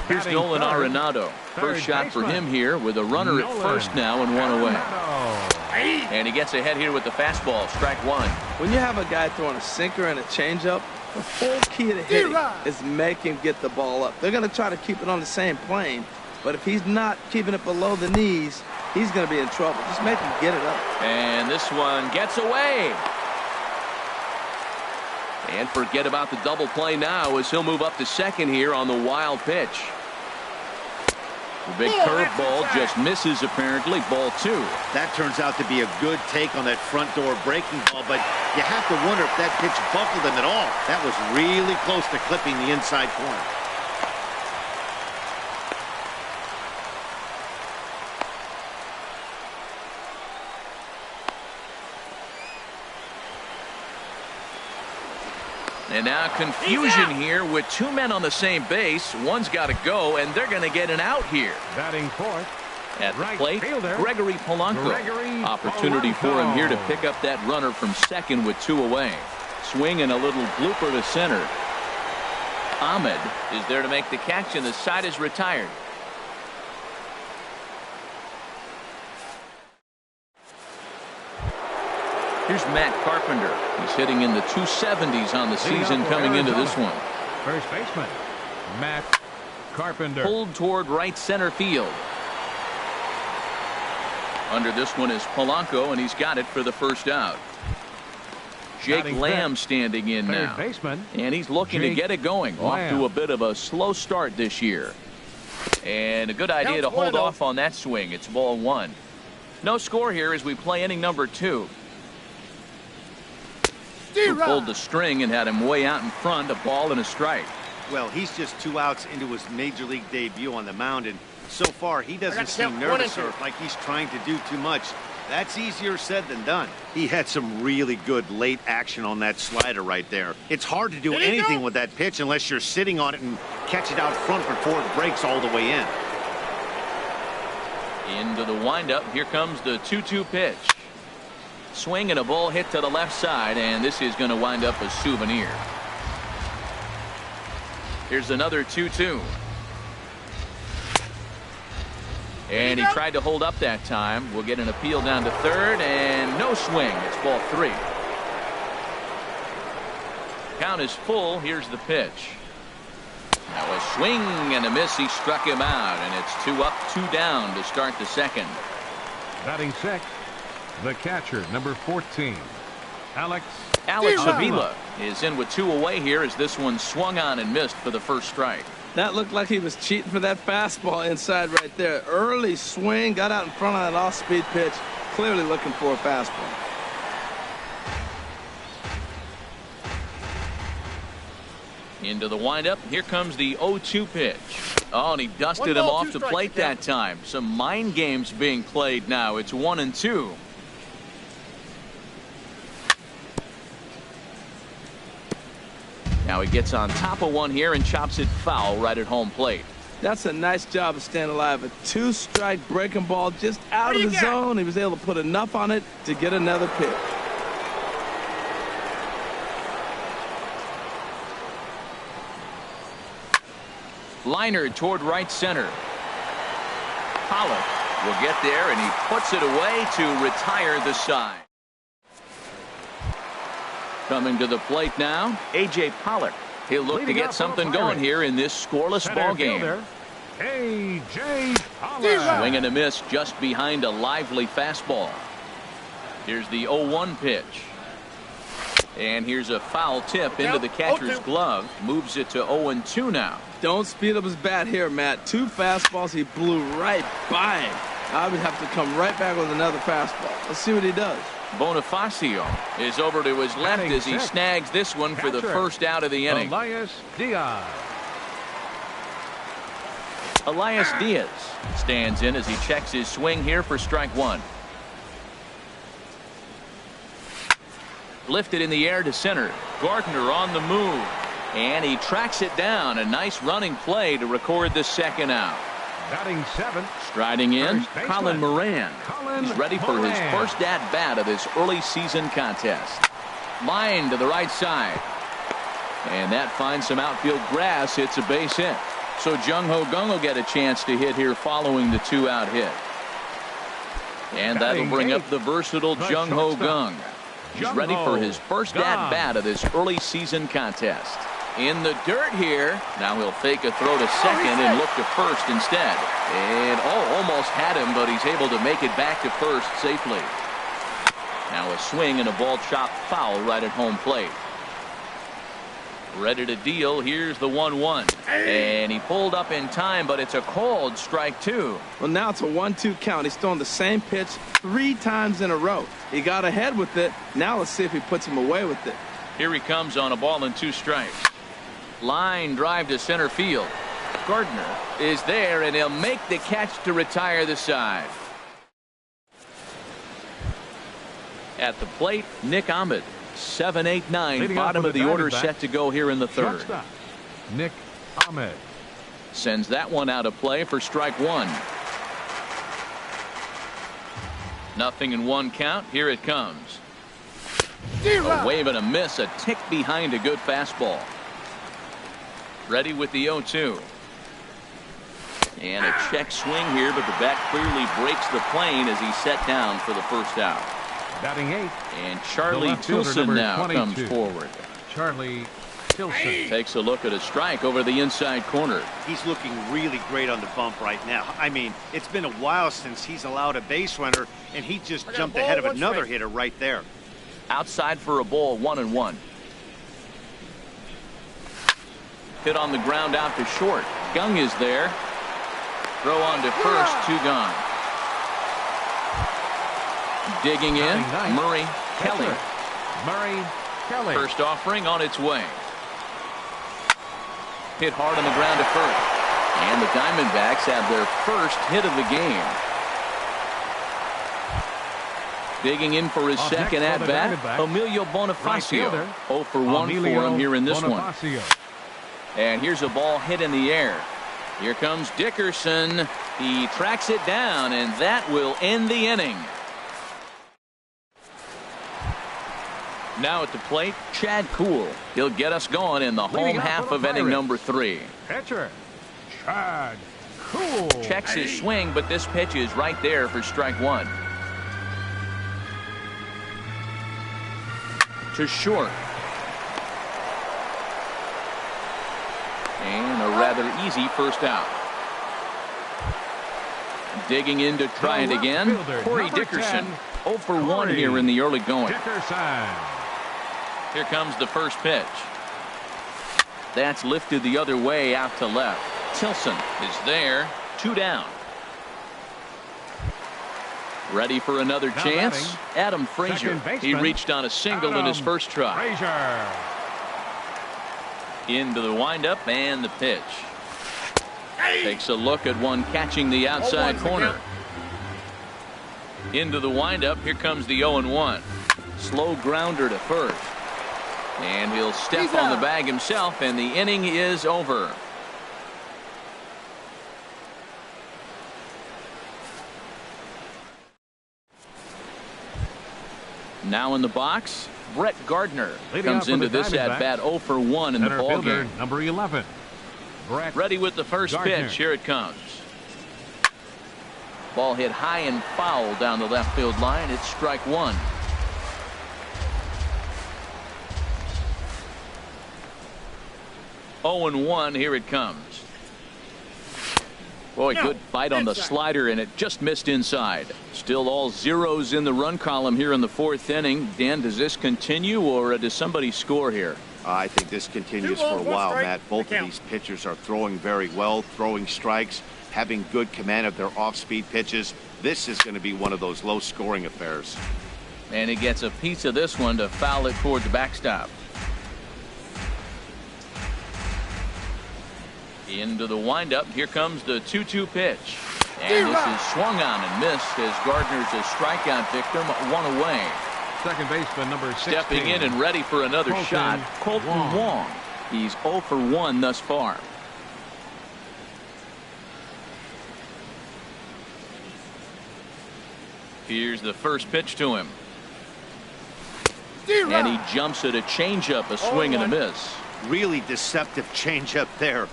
Here's Nolan Arenado. First shot for him here with a runner at first now and 1 away. And he gets ahead here with the fastball. Strike 1. When you have a guy throwing a sinker and a changeup, the whole key to hitting is make him get the ball up. They're going to try to keep it on the same plane, but if he's not keeping it below the knees, he's going to be in trouble. Just make him get it up. And this one gets away. And forget about the double play now as he'll move up to second here on the wild pitch. The big curveball just misses apparently. Ball 2. That turns out to be a good take on that front door breaking ball, but you have to wonder if that pitch buckled him at all. That was really close to clipping the inside corner. And now confusion here with 2 men on the same base. One's got to go, and they're going to get an out here. Batting fourth. At the plate, Gregory Polanco. Opportunity for him here to pick up that runner from second with 2 away. Swing and a little blooper to center. Ahmed is there to make the catch, and the side is retired. Here's Matt Carpenter. He's hitting in the 270s on the season coming into this one. First baseman, Matt Carpenter. Pulled toward right center field. Under this one is Polanco, and he's got it for the first out. Jake Lamb standing in now. Baseman, and he's looking to get it going. Off to a bit of a slow start this year. And a good idea to hold off on that swing. It's ball 1. No score here as we play inning number 2. Who pulled the string and had him way out in front, a ball and a strike. Well, he's just 2 outs into his major league debut on the mound, and so far he doesn't seem nervous or like he's trying to do too much. That's easier said than done. He had some really good late action on that slider right there. It's hard to do anything with that pitch unless you're sitting on it and catch it out front before it breaks all the way in. Into the windup. Here comes the 2-2 pitch. Swing and a ball hit to the left side, and this is going to wind up a souvenir. Here's another 2-2. And he tried to hold up that time. We'll get an appeal down to third, and no swing. It's ball 3. Count is full. Here's the pitch. Now a swing and a miss. He struck him out, and it's 2 up, 2 down to start the second. Batting sixth, the catcher, number 14, Alex Avila is in with 2 away here as this one swung on and missed for the first strike. That looked like he was cheating for that fastball inside right there. Early swing, got out in front of that off-speed pitch, clearly looking for a fastball. Into the windup. Here comes the 0-2 pitch. Oh, and he dusted him off the plate that time. Some mind games being played now. It's 1-2. Now he gets on top of one here and chops it foul right at home plate. That's a nice job of staying alive. A 2-strike breaking ball just out of the zone. He was able to put enough on it to get another pitch. Liner toward right center. Pollock will get there, and he puts it away to retire the side. Coming to the plate now, A.J. Pollock. He'll look to get something going here in this scoreless ball game. A.J. Pollock. Swing and a miss just behind a lively fastball. Here's the 0-1 pitch. And here's a foul tip into the catcher's glove. Moves it to 0-2 now. Don't speed up his bat here, Matt. 2 fastballs, he blew right by him. I would have to come right back with another fastball. Let's see what he does. Bonifacio is over to his left as he snags this one for the first out of the inning. Elias Diaz stands in as he checks his swing here for strike 1. Lifted in the air to center. Gardner on the move. And he tracks it down. A nice running play to record the second out. Batting 7th. Striding in, Colin Moran. He's ready for his first at-bat of this early season contest. Line to the right side. And that finds some outfield grass. Hits a base hit. So Jung-Ho Kang will get a chance to hit here following the 2-out hit. And that'll bring up the versatile Jung-Ho Kang. He's ready for his first at-bat of this early season contest. In the dirt here. Now he'll fake a throw to second and look to first instead. And almost had him, but he's able to make it back to first safely. Now a swing and a ball chopped foul right at home plate. Ready to deal. Here's the 1-1. And he pulled up in time, but it's a called strike 2. Well, now it's a 1-2 count. He's throwing the same pitch 3 times in a row. He got ahead with it. Now let's see if he puts him away with it. Here he comes on a ball and 2 strikes. Line drive to center field. Gardner is there, and he'll make the catch to retire the side. At the plate, Nick Ahmed. 7, 8, 9. Bottom of the order set to go here in the third. Nick Ahmed sends that one out of play for strike 1. Nothing in 1 count. Here it comes. A wave and a miss. A tick behind a good fastball. Ready with the 0-2. And a check swing here, but the bat clearly breaks the plane as he's set down for the first out. Batting 8. And Charlie Tilson now 22. comes forward. Charlie Tilson takes a look at a strike over the inside corner. He's looking really great on the bump right now. I mean, it's been a while since he's allowed a base runner, and he just jumped ahead of another hitter right there. Outside for a ball, 1-1. Hit on the ground out to short. Kang is there. Throw on to first, 2 gone. Digging in, Murray Kelly. First offering on its way. Hit hard on the ground to first. And the Diamondbacks have their first hit of the game. Digging in for his second at-bat, Emilio Bonifacio. 0 for 1 for him here in this one. And here's a ball hit in the air. Here comes Dickerson. He tracks it down, and that will end the inning. Now at the plate, Chad Kuhl. He'll get us going in the home half of inning number 3. Pitcher, Chad Kuhl. Checks his swing, but this pitch is right there for strike 1. To short. And a rather easy first out. Digging in to try it again, Corey Dickerson. 0 for 1 here in the early going. Dickerson. Here comes the first pitch. That's lifted the other way out to left. Tilson is there. 2 down. Ready for another chance. Adam Frazier. He reached on a single in his first try. Frazier. Into the windup and the pitch. Takes a look at one catching the outside corner. Into the windup. Here comes the 0-1. Slow grounder to first. And he'll step on the bag himself, and the inning is over. Now in the box, Brett Gardner comes into this at bat 0 for 1 in the ball game. Number 11. Brett Ready with the first Gardner. pitch. Here it comes. Ball hit high and foul down the left field line. It's strike 1. Oh and 1. Here it comes. Boy, good bite on the slider, and it just missed inside. Still all zeros in the run column here in the 4th inning. Dan, does this continue, or does somebody score here? I think this continues for a while, Matt. Both of these pitchers are throwing very well, throwing strikes, having good command of their off-speed pitches. This is going to be one of those low-scoring affairs. And he gets a piece of this one to foul it toward the backstop. Into the windup. Here comes the 2-2 pitch. And this is swung on and missed as Gardner's a strikeout victim, 1 away. Second baseman number 16. Stepping in and ready for another shot, Colton Wong. He's 0 for 1 thus far. Here's the first pitch to him. And he jumps at a changeup, a swing and a miss. Really deceptive changeup there.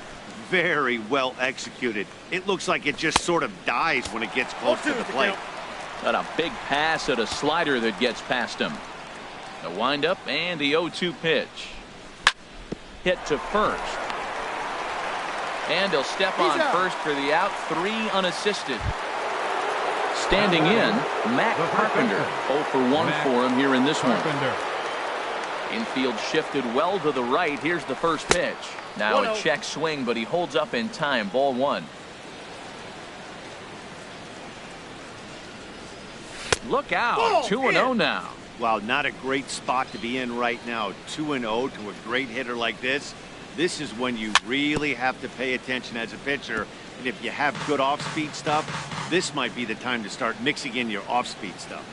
Very well executed. It looks like it just sort of dies when it gets close to the plate. Got a big pass at a slider that gets past him. The windup and the 0-2 pitch. Hit to first. And he'll step on first for the out. 3 unassisted. Standing in, Matt Carpenter. 0 for 1 for him here in this one. Infield shifted well to the right. Here's the first pitch. Now a check swing, but he holds up in time. Ball 1. Look out. 2-0 now. Wow, not a great spot to be in right now. 2-0 to a great hitter like this. This is when you really have to pay attention as a pitcher. And if you have good off-speed stuff, this might be the time to start mixing in your off-speed stuff.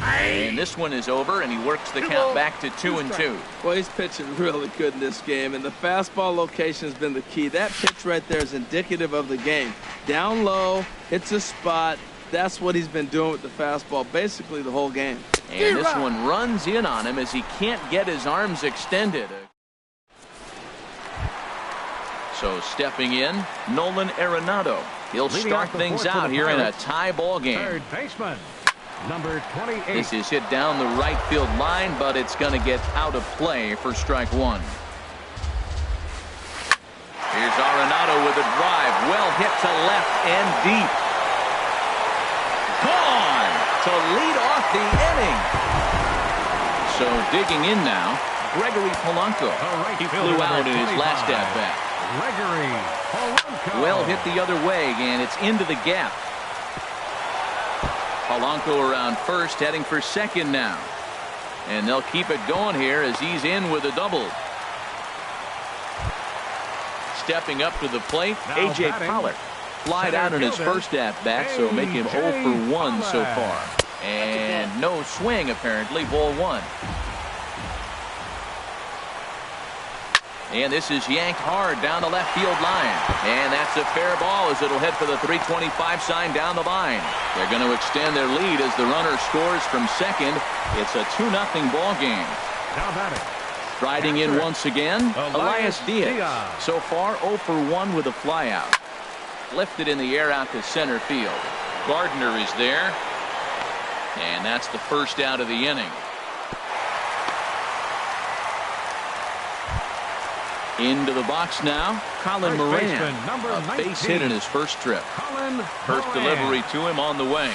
And this one is over, and he works the count back to 2-2. Well, he's pitching really good in this game, and the fastball location has been the key. That pitch right there is indicative of the game. Down low, hits a spot. That's what he's been doing with the fastball basically the whole game. And this one runs in on him as he can't get his arms extended. So stepping in, Nolan Arenado. He'll start things out here in a tie ball game. Third baseman, number 28. This is hit down the right field line, but it's going to get out of play for strike 1. Here's Arenado with a drive. Well hit to left and deep. Gone to lead off the inning. So digging in now, Gregory Polanco. He flew out in his last at-bat. Gregory Polanco. Well hit the other way, and it's into the gap. Polanco around first, heading for second now. And they'll keep it going here as he's in with a double. Stepping up to the plate, A.J. Pollard. Flied out in his first at-bat, so make him 0 for 1 so far. And no swing, apparently. Ball 1. And this is yanked hard down the left field line. And that's a fair ball as it'll head for the 325 sign down the line. They're going to extend their lead as the runner scores from second. It's a 2-0 ball game. Now batting. Striding in once again, Elias Diaz. So far 0 for 1 with a flyout. Lifted in the air out to center field. Gardner is there. And that's the first out of the inning. Into the box now, Colin Moran. A base hit in his first trip. First delivery to him on the way.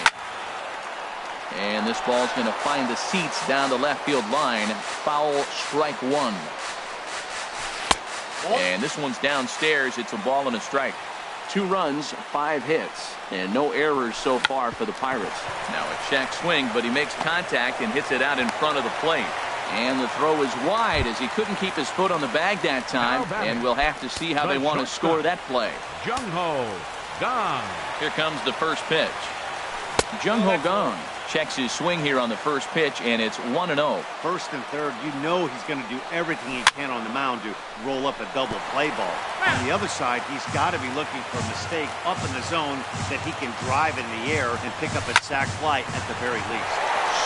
And this ball's going to find the seats down the left field line. Foul, strike one. And this one's downstairs. It's a ball and a strike. 2 runs, 5 hits, and no errors so far for the Pirates. Now a check swing, but he makes contact and hits it out in front of the plate. And the throw is wide as he couldn't keep his foot on the bag that time. And we'll have to see how they want to score that play. Jung-Ho Gong. Here comes the first pitch. Jung-Ho Gong checks his swing here on the first pitch, and it's 1-0. First and third, you know he's going to do everything he can on the mound to roll up a double play ball. On the other side, he's got to be looking for a mistake up in the zone that he can drive in the air and pick up a sac fly at the very least.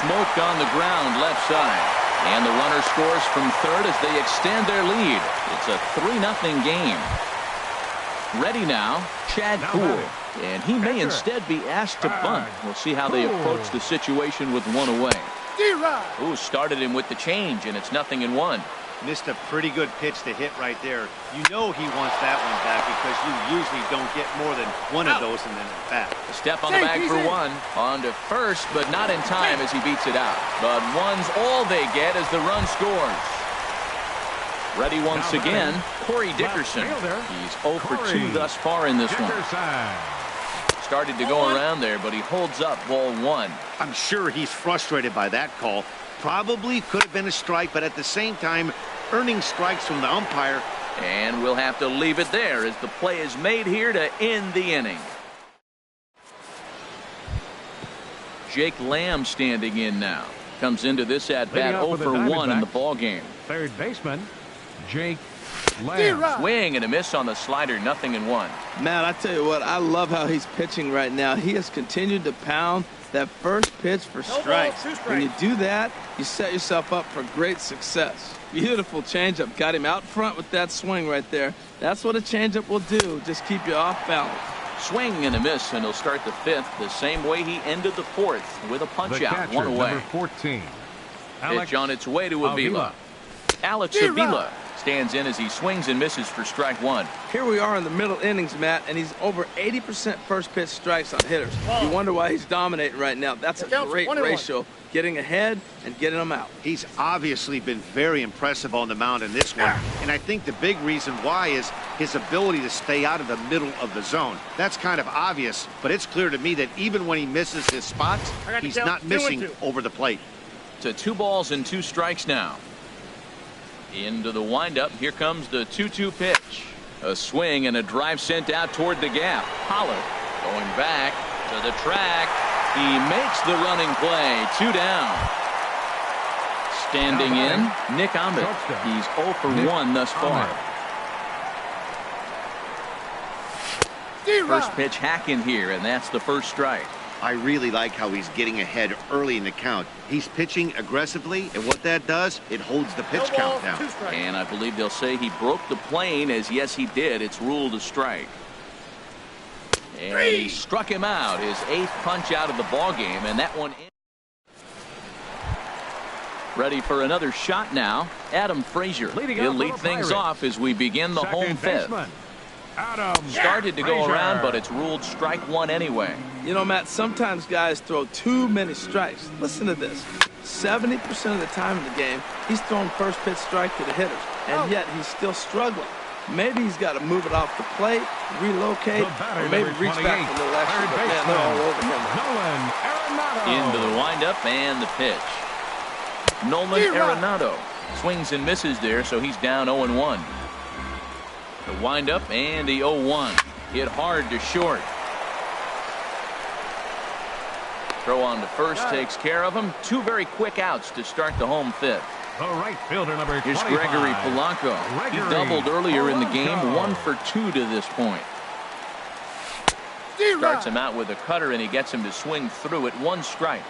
Smoke on the ground left side. And the runner scores from third as they extend their lead. It's a 3-0 game. Ready now, Chad Poole. And he may instead be asked to bunt. We'll see how they approach the situation with one away. Ooh, started him with the change, and it's 0-1. Missed a pretty good pitch to hit right there. You know he wants that one back because you usually don't get more than one of those in the bat. A step on the bag for one. On to first, but not in time as he beats it out. But one's all they get as the run scores. Ready once again, Corey Dickerson. He's 0 for 2 thus far in this one. Started to go around there, but he holds up ball 1. I'm sure he's frustrated by that call. Probably could have been a strike, but at the same time, earning strikes from the umpire. And we'll have to leave it there as the play is made here to end the inning. Jake Lamb standing in now. Comes into this at-bat 0 for 1 in the ball game. Third baseman, Jake Lamb. Swing and a miss on the slider, 0-1. Man, I tell you what, I love how he's pitching right now. He has continued to pound that first pitch for strikes. When you do that, you set yourself up for great success. Beautiful changeup. Got him out front with that swing right there. That's what a changeup will do. Just keep you off balance. Swing and a miss, and he'll start the 5th the same way he ended the 4th with a punch-out, 1 away. Number 14. Pitch on its way to Avila. Alex Avila stands in as he swings and misses for strike 1. Here we are in the middle innings, Matt, and he's over 80% first pitch strikes on hitters. You wonder why he's dominating right now. That's a great ratio, getting ahead and getting them out. He's obviously been very impressive on the mound in this one, and I think the big reason why is his ability to stay out of the middle of the zone. That's kind of obvious, but it's clear to me that even when he misses his spots, he's not missing over the plate. To 2 balls and 2 strikes now. Into the windup. Here comes the 2-2 pitch. A swing and a drive sent out toward the gap. Pollard going back to the track. He makes the running play. 2 down. Standing in, Nick Ahmed. He's 0 for 1 thus far. First pitch hack in here, and that's the first strike. I really like how he's getting ahead early in the count. He's pitching aggressively, and what that does, it holds the pitch count down. And I believe they'll say he broke the plane, as yes, he did. It's ruled a strike. And he struck him out, his 8th punch out of the ball game, and that one. Ready for another shot now, Adam Frazier. He'll lead things off as we begin the home 5th. Started to go around, but it's ruled strike 1 anyway. You know, Matt, sometimes guys throw too many strikes. Listen to this. 70% of the time in the game, he's throwing first pitch strike to the hitters, and yet he's still struggling. Maybe he's got to move it off the plate, relocate, or maybe reach back a little extra, but man, they're all over him. Into the windup and the pitch. Nolan Arenado swings and misses there, so he's down 0-1. The windup and the 0-1. Hit hard to short. Throw on to first takes care of him. 2 very quick outs to start the home 5th. The right fielder, number 25. Here's Gregory Polanco. He doubled earlier in the game, 1 for 2 to this point. Starts him out with a cutter, and he gets him to swing through it. 1 strike.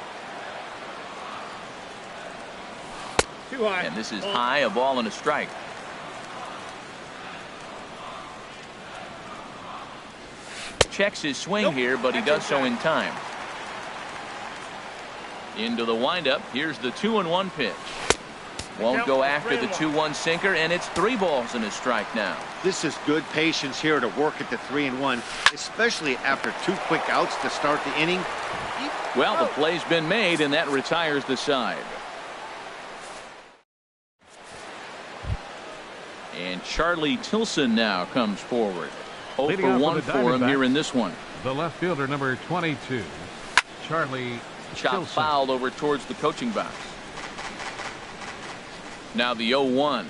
Too high. And this is high, a ball and a strike. Checks his swing here, but he does so in time. Into the windup. Here's the 2-1 pitch. Won't go after the 2-1 sinker, and it's 3 balls and a strike now. This is good patience here to work at the 3-1, especially after 2 quick outs to start the inning. Well, the play's been made, and that retires the side. And Charlie Tilson now comes forward. 0 for 1 for him here in this one. The left fielder, number 22, Charlie Chop Tilson. fouled over towards the coaching box. Now the 0-1.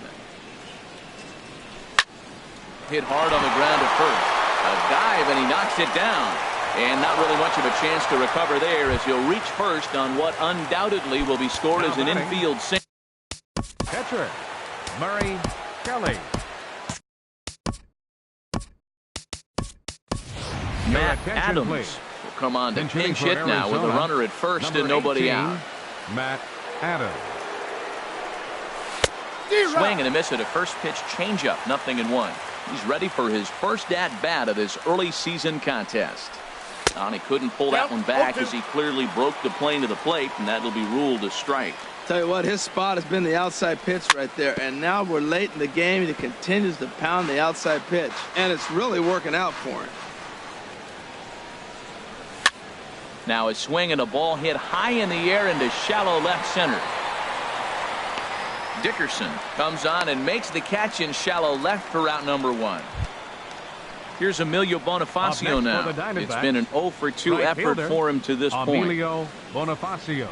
Hit hard on the ground at first. A dive, and he knocks it down. And not really much of a chance to recover there as he'll reach first on what undoubtedly will be scored as an infield single. Catcher, Murray Kelly. Matt Adams will come on to pinch hit now with a runner at first and nobody 18, out. Matt Adams. Swing and a miss at a first pitch changeup, 0-1. He's ready for his first at-bat of this early season contest. And he couldn't pull that one back as he clearly broke the plane to the plate, and that'll be ruled a strike. Tell you what, his spot has been the outside pitch right there, and now we're late in the game, and he continues to pound the outside pitch, and it's really working out for him. Now a swing and a ball hit high in the air into shallow left center. Dickerson comes on and makes the catch in shallow left for out number 1. Here's Emilio Bonifacio now. It's been an 0 for 2 effort for him to this point. Emilio Bonifacio.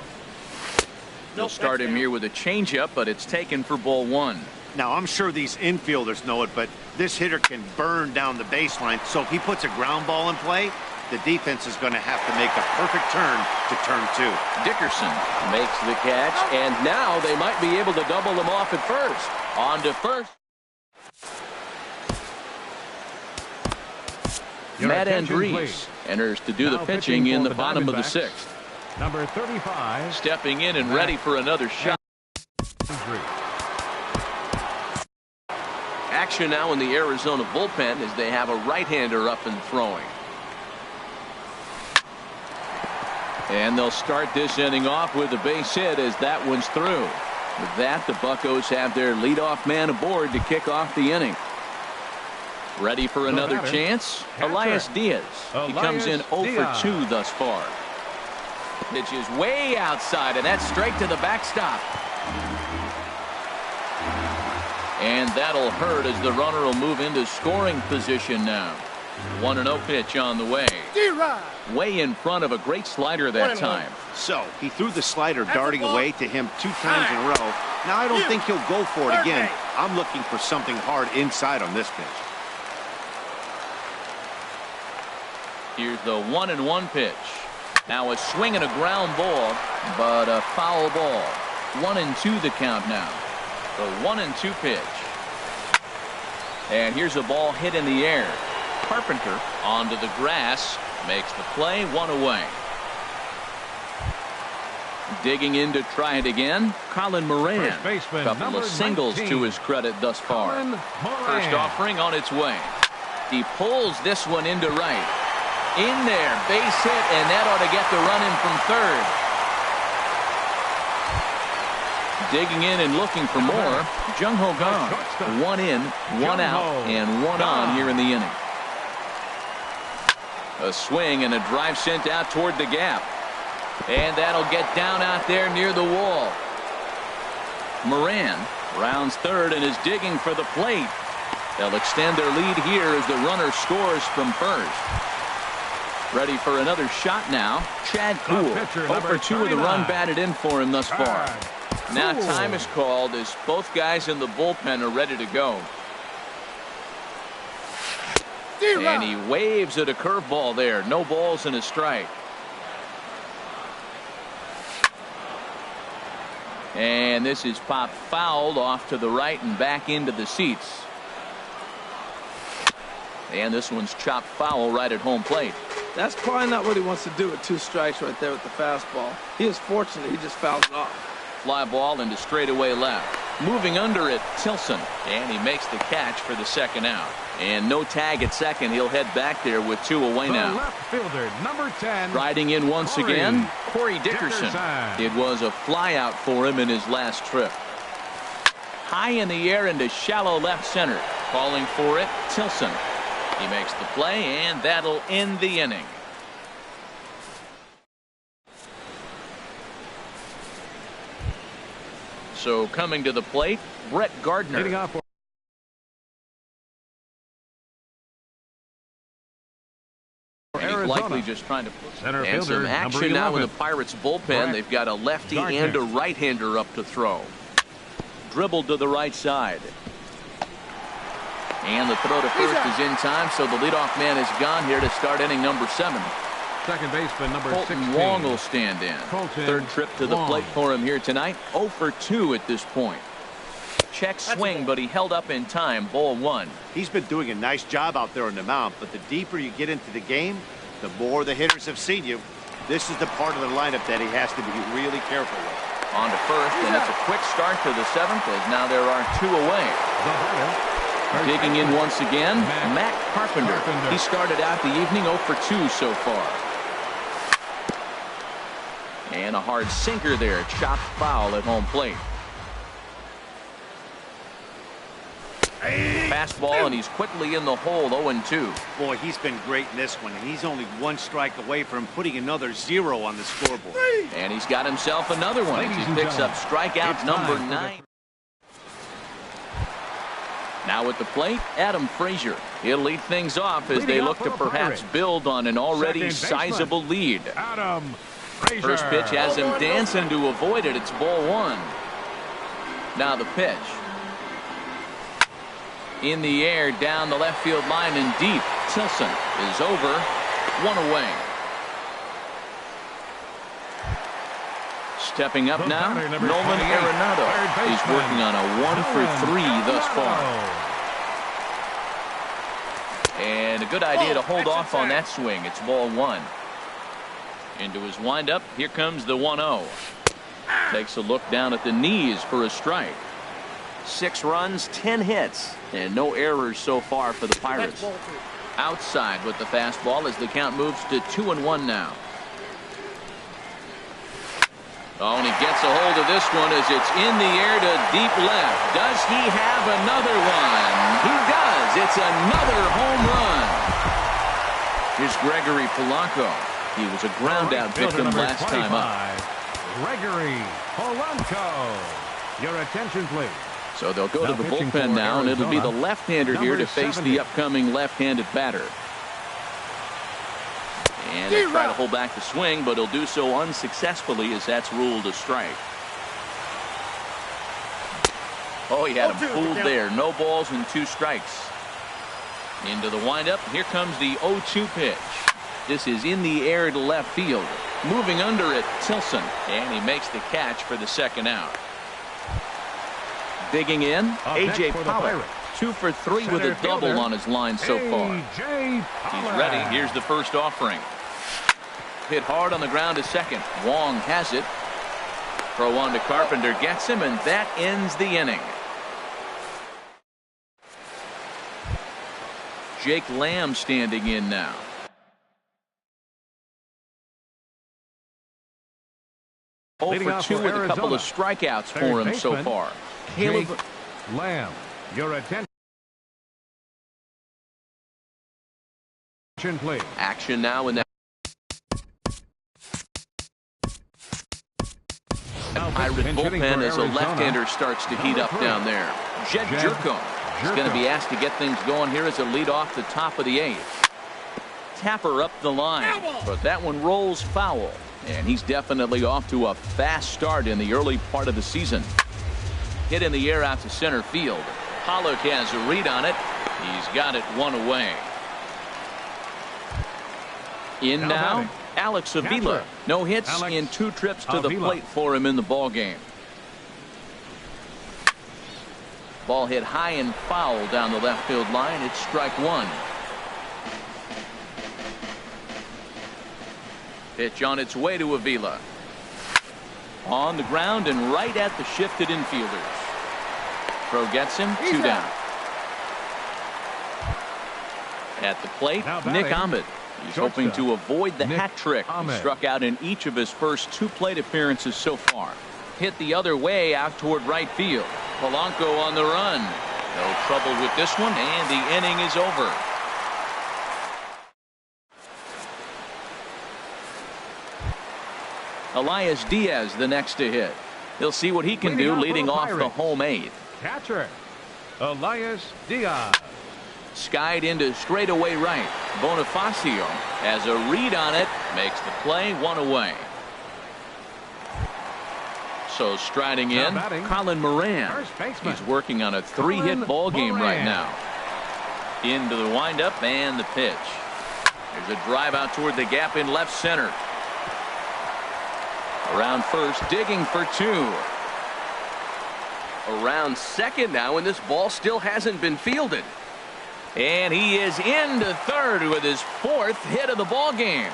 They'll start him here with a changeup, but it's taken for ball 1. Now, I'm sure these infielders know it, but this hitter can burn down the baseline. So if he puts a ground ball in play, the defense is going to have to make a perfect turn to turn 2. Dickerson makes the catch, and now they might be able to double them off at first. On to first. Matt Andrees enters to do the pitching in the bottom of the 6th. Number 35. Stepping in and ready for another shot. Action now in the Arizona bullpen as they have a right-hander up and throwing. And they'll start this inning off with a base hit as that one's through. With that, the Buccos have their leadoff man aboard to kick off the inning. Ready for another chance? Elias Diaz. He comes in 0 for 2 thus far. Pitch is way outside, and that's straight to the backstop. And that'll hurt as the runner will move into scoring position now. 1-0 pitch on the way. Way in front of a great slider that time. So he threw the slider darting away to him 2 times in a row. Now I don't think he'll go for it again. I'm looking for something hard inside on this pitch. Here's the 1-1 pitch. Now a swing and a ground ball, but a foul ball. 1-2 the count now. The 1-2 pitch. And here's a ball hit in the air. Carpenter onto the grass, makes the play, 1 away. Digging in to try it again, Colin Moran. Couple of singles 19. To his credit thus far. First offering on its way. He pulls this one into right. In there, base hit, and that ought to get the run in from third. Digging in and looking for more. Jung Ho Kang. 1 in, 1 out, and 1 on here in the inning. A swing and a drive sent out toward the gap. And that'll get down out there near the wall. Moran rounds third and is digging for the plate. They'll extend their lead here as the runner scores from first. Ready for another shot now. Chad Kuhl. 0 for 2 with a run batted in for him thus far. Now time is called as both guys in the bullpen are ready to go. And he waves at a curveball there. No balls and a strike. And this is popped fouled off to the right and back into the seats. And this one's chopped foul right at home plate. That's probably not what he wants to do with 2 strikes right there with the fastball. He is fortunate he just fouled it off. Fly ball into straightaway left. Moving under it, Tilson. And he makes the catch for the second out. And no tag at second. He'll head back there with 2 away now. Left fielder, number 10. Riding in once again, Corey Dickerson. It was a fly out for him in his last trip. High in the air into shallow left center. Calling for it, Tilson. He makes the play, and that'll end the inning. So coming to the plate, Brett Gardner. Hitting off. And he's likely just trying to put some action now in the Pirates bullpen. They've got a lefty and a right-hander up to throw. Dribbled to the right side. And the throw to first is in time, so the leadoff man is gone here to start inning number 7. Second baseman number Colton 16. Wong will stand in. Third trip to the plate for him here tonight. 0 for 2 at this point. Check swing, but he held up in time. Ball 1. He's been doing a nice job out there on the mound, but the deeper you get into the game, the more the hitters have seen you. This is the part of the lineup that he has to be really careful with. On to first, and it's a quick start to the 7th, as now there are 2 away. Digging in once again, Matt Carpenter. He started out the evening 0 for 2 so far. And a hard sinker there, chopped foul at home plate. Fastball, and he's quickly in the hole, 0-2. Boy, he's been great in this one, and he's only 1 strike away from putting another 0 on the scoreboard. And he's got himself another one as he picks up strikeout number 9. Now at the plate, Adam Frazier. He'll lead things off as they look to perhaps build on an already sizable lead. Adam Frazier. First pitch has him dancing to avoid it. It's ball 1. Now the pitch. In the air, down the left field line and deep. Tilson is over. 1 away. Stepping up now, Nolan Arenado. He's working on a 1 for 3 thus far. And a good idea to hold off on that swing. It's ball 1. Into his windup. Here comes the 1-0. Takes a look down at the knees for a strike. 6 runs, 10 hits, and no errors so far for the Pirates. Outside with the fastball as the count moves to 2-1 now. Oh, and he gets a hold of this one as it's in the air to deep left. Does he have another one? He does. It's another home run. Here's Gregory Polanco. He was a ground-out victim last time up. Gregory Polanco. Your attention, please. So they'll go to the bullpen now, and it'll be the left-hander here to face the upcoming left-handed batter. And he'll try to hold back the swing, but he'll do so unsuccessfully as that's ruled a strike. Oh, he had him fooled there. No balls and 2 strikes. Into the windup. Here comes the 0-2 pitch. This is in the air to left field. Moving under it, Tilson. And he makes the catch for the second out. Digging in, A.J. Pollock. 2 for 3 with a double on his line so far. He's ready. Here's the first offering. Hit hard on the ground to second. Wong has it. Throw on to Carpenter, gets him, and that ends the inning. Jake Lamb standing in now. Leading 0 for 2 with a couple of strikeouts for him so far. Jake Lamb, your attention, please. Action now in that. Pirate bullpen as a left-hander starts to heat up down there. Jed Jerko is going to be asked to get things going here as a lead off the top of the 8th. Tapper up the line, but that one rolls foul. And he's definitely off to a fast start in the early part of the season. Hit in the air out to center field. Pollock has a read on it. He's got it 1 away. In now, Alex Avila. No hits in 2 trips to the plate for him in the ballgame. Ball hit high and foul down the left field line. It's strike one. Pitch on its way to Avila. On the ground and right at the shifted infielders. Throw gets him. Two down. At the plate, Nick Ahmed. He's hoping to avoid the hat trick. He struck out in each of his first 2 plate appearances so far. Hit the other way out toward right field. Polanco on the run. No trouble with this one, and the inning is over. Elias Diaz the next to hit. He'll see what he can do leading off the home 8th. Catcher, Elias Diaz. Skied into straightaway right. Bonifacio has a read on it. Makes the play, 1 away. So striding in, Colin Moran. He's working on a 3-hit ball game right now. Into the windup and the pitch. There's a drive out toward the gap in left center. Around first, digging for 2. Around second now, and this ball still hasn't been fielded. And he is into third with his 4th hit of the ball game.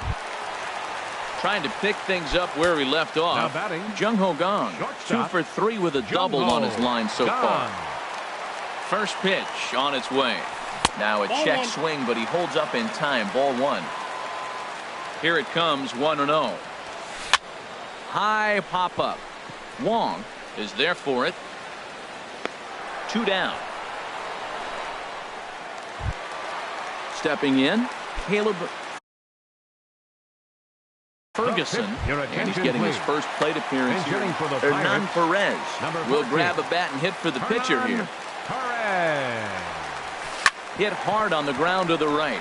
Trying to pick things up where he left off. Jung Ho Gong, 2 for 3 with a double on his line so far. First pitch on its way. Now a check swing, but he holds up in time. Ball 1. Here it comes, 1-0. High pop up. Wong is there for it. 2 down. Stepping in, Caleb Ferguson, and he's getting his first plate appearance here. Hernan Perez will grab a bat and hit for the pitcher here. Hit hard on the ground to the right.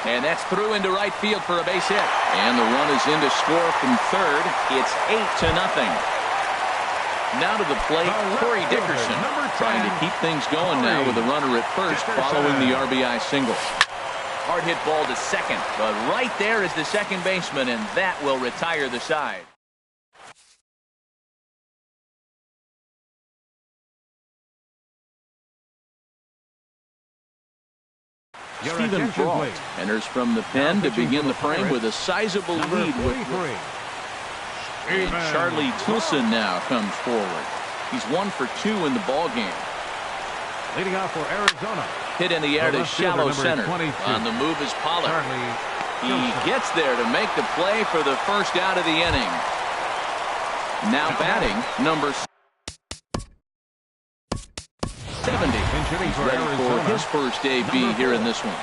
And that's through into right field for a base hit. And the run is in to score from third. It's 8-0. Now to the plate, Corey Dickerson, trying to keep things going now with a runner at first following the RBI single. Hard hit ball to second, but right there is the second baseman, and that will retire the side. Stephen Brault enters from the pen to begin the frame with a sizable lead. And Charlie Tilson now comes forward. He's 1 for 2 in the ball game. Leading off for Arizona. Hit in the air to shallow center. On the move is Pollard. He gets there to make the play for the first out of the inning. Now batting, number 70. He's ready for his first AB here in this one.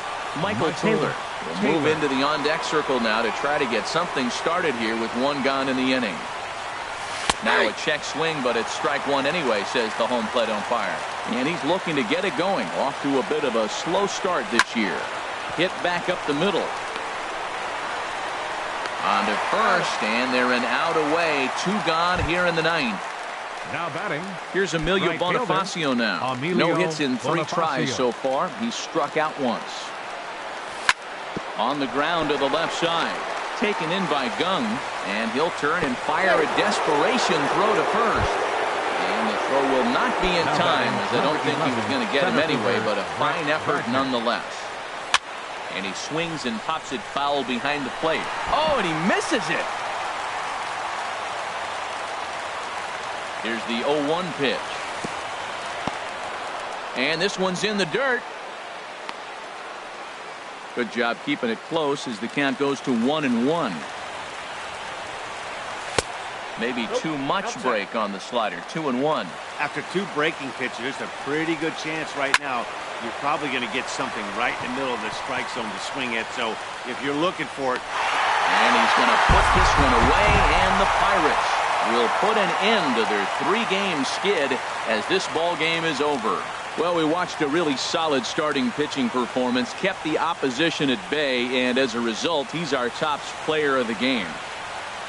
Michael Taylor will move into the on-deck circle now to try to get something started here with 1 gone in the inning. Now a check swing, but it's strike 1 anyway, says the home plate umpire. And he's looking to get it going. Off to a bit of a slow start this year. Hit back up the middle. On to first, and they're an out away. 2 gone here in the 9th. Now batting. Here's Emilio Bonifacio now. No hits in 3 tries so far. He's struck out once. On the ground to the left side. Taken in by Gung, and he'll turn and fire a desperation throw to first. And the throw will not be in time, as I don't think he was going to get him anyway, but a fine effort nonetheless. And he swings and pops it foul behind the plate. Oh, and he misses it. Here's the 0-1 pitch. And this one's in the dirt. Good job keeping it close as the count goes to 1-1. Maybe too much break on the slider. 2-1. After 2 breaking pitches, there's a pretty good chance right now you're probably going to get something right in the middle of the strike zone to swing at. So if you're looking for it. And he's going to put this one away, and the Pirates will put an end to their 3-game skid as this ball game is over. Well, we watched a really solid starting pitching performance, kept the opposition at bay, and as a result, he's our top player of the game.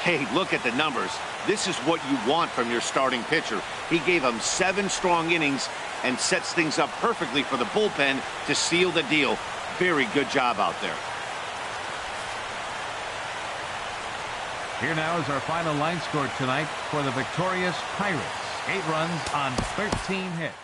Hey, look at the numbers. This is what you want from your starting pitcher. He gave them 7 strong innings and sets things up perfectly for the bullpen to seal the deal. Very good job out there. Here now is our final line score tonight for the victorious Pirates. 8 runs on 13 hits.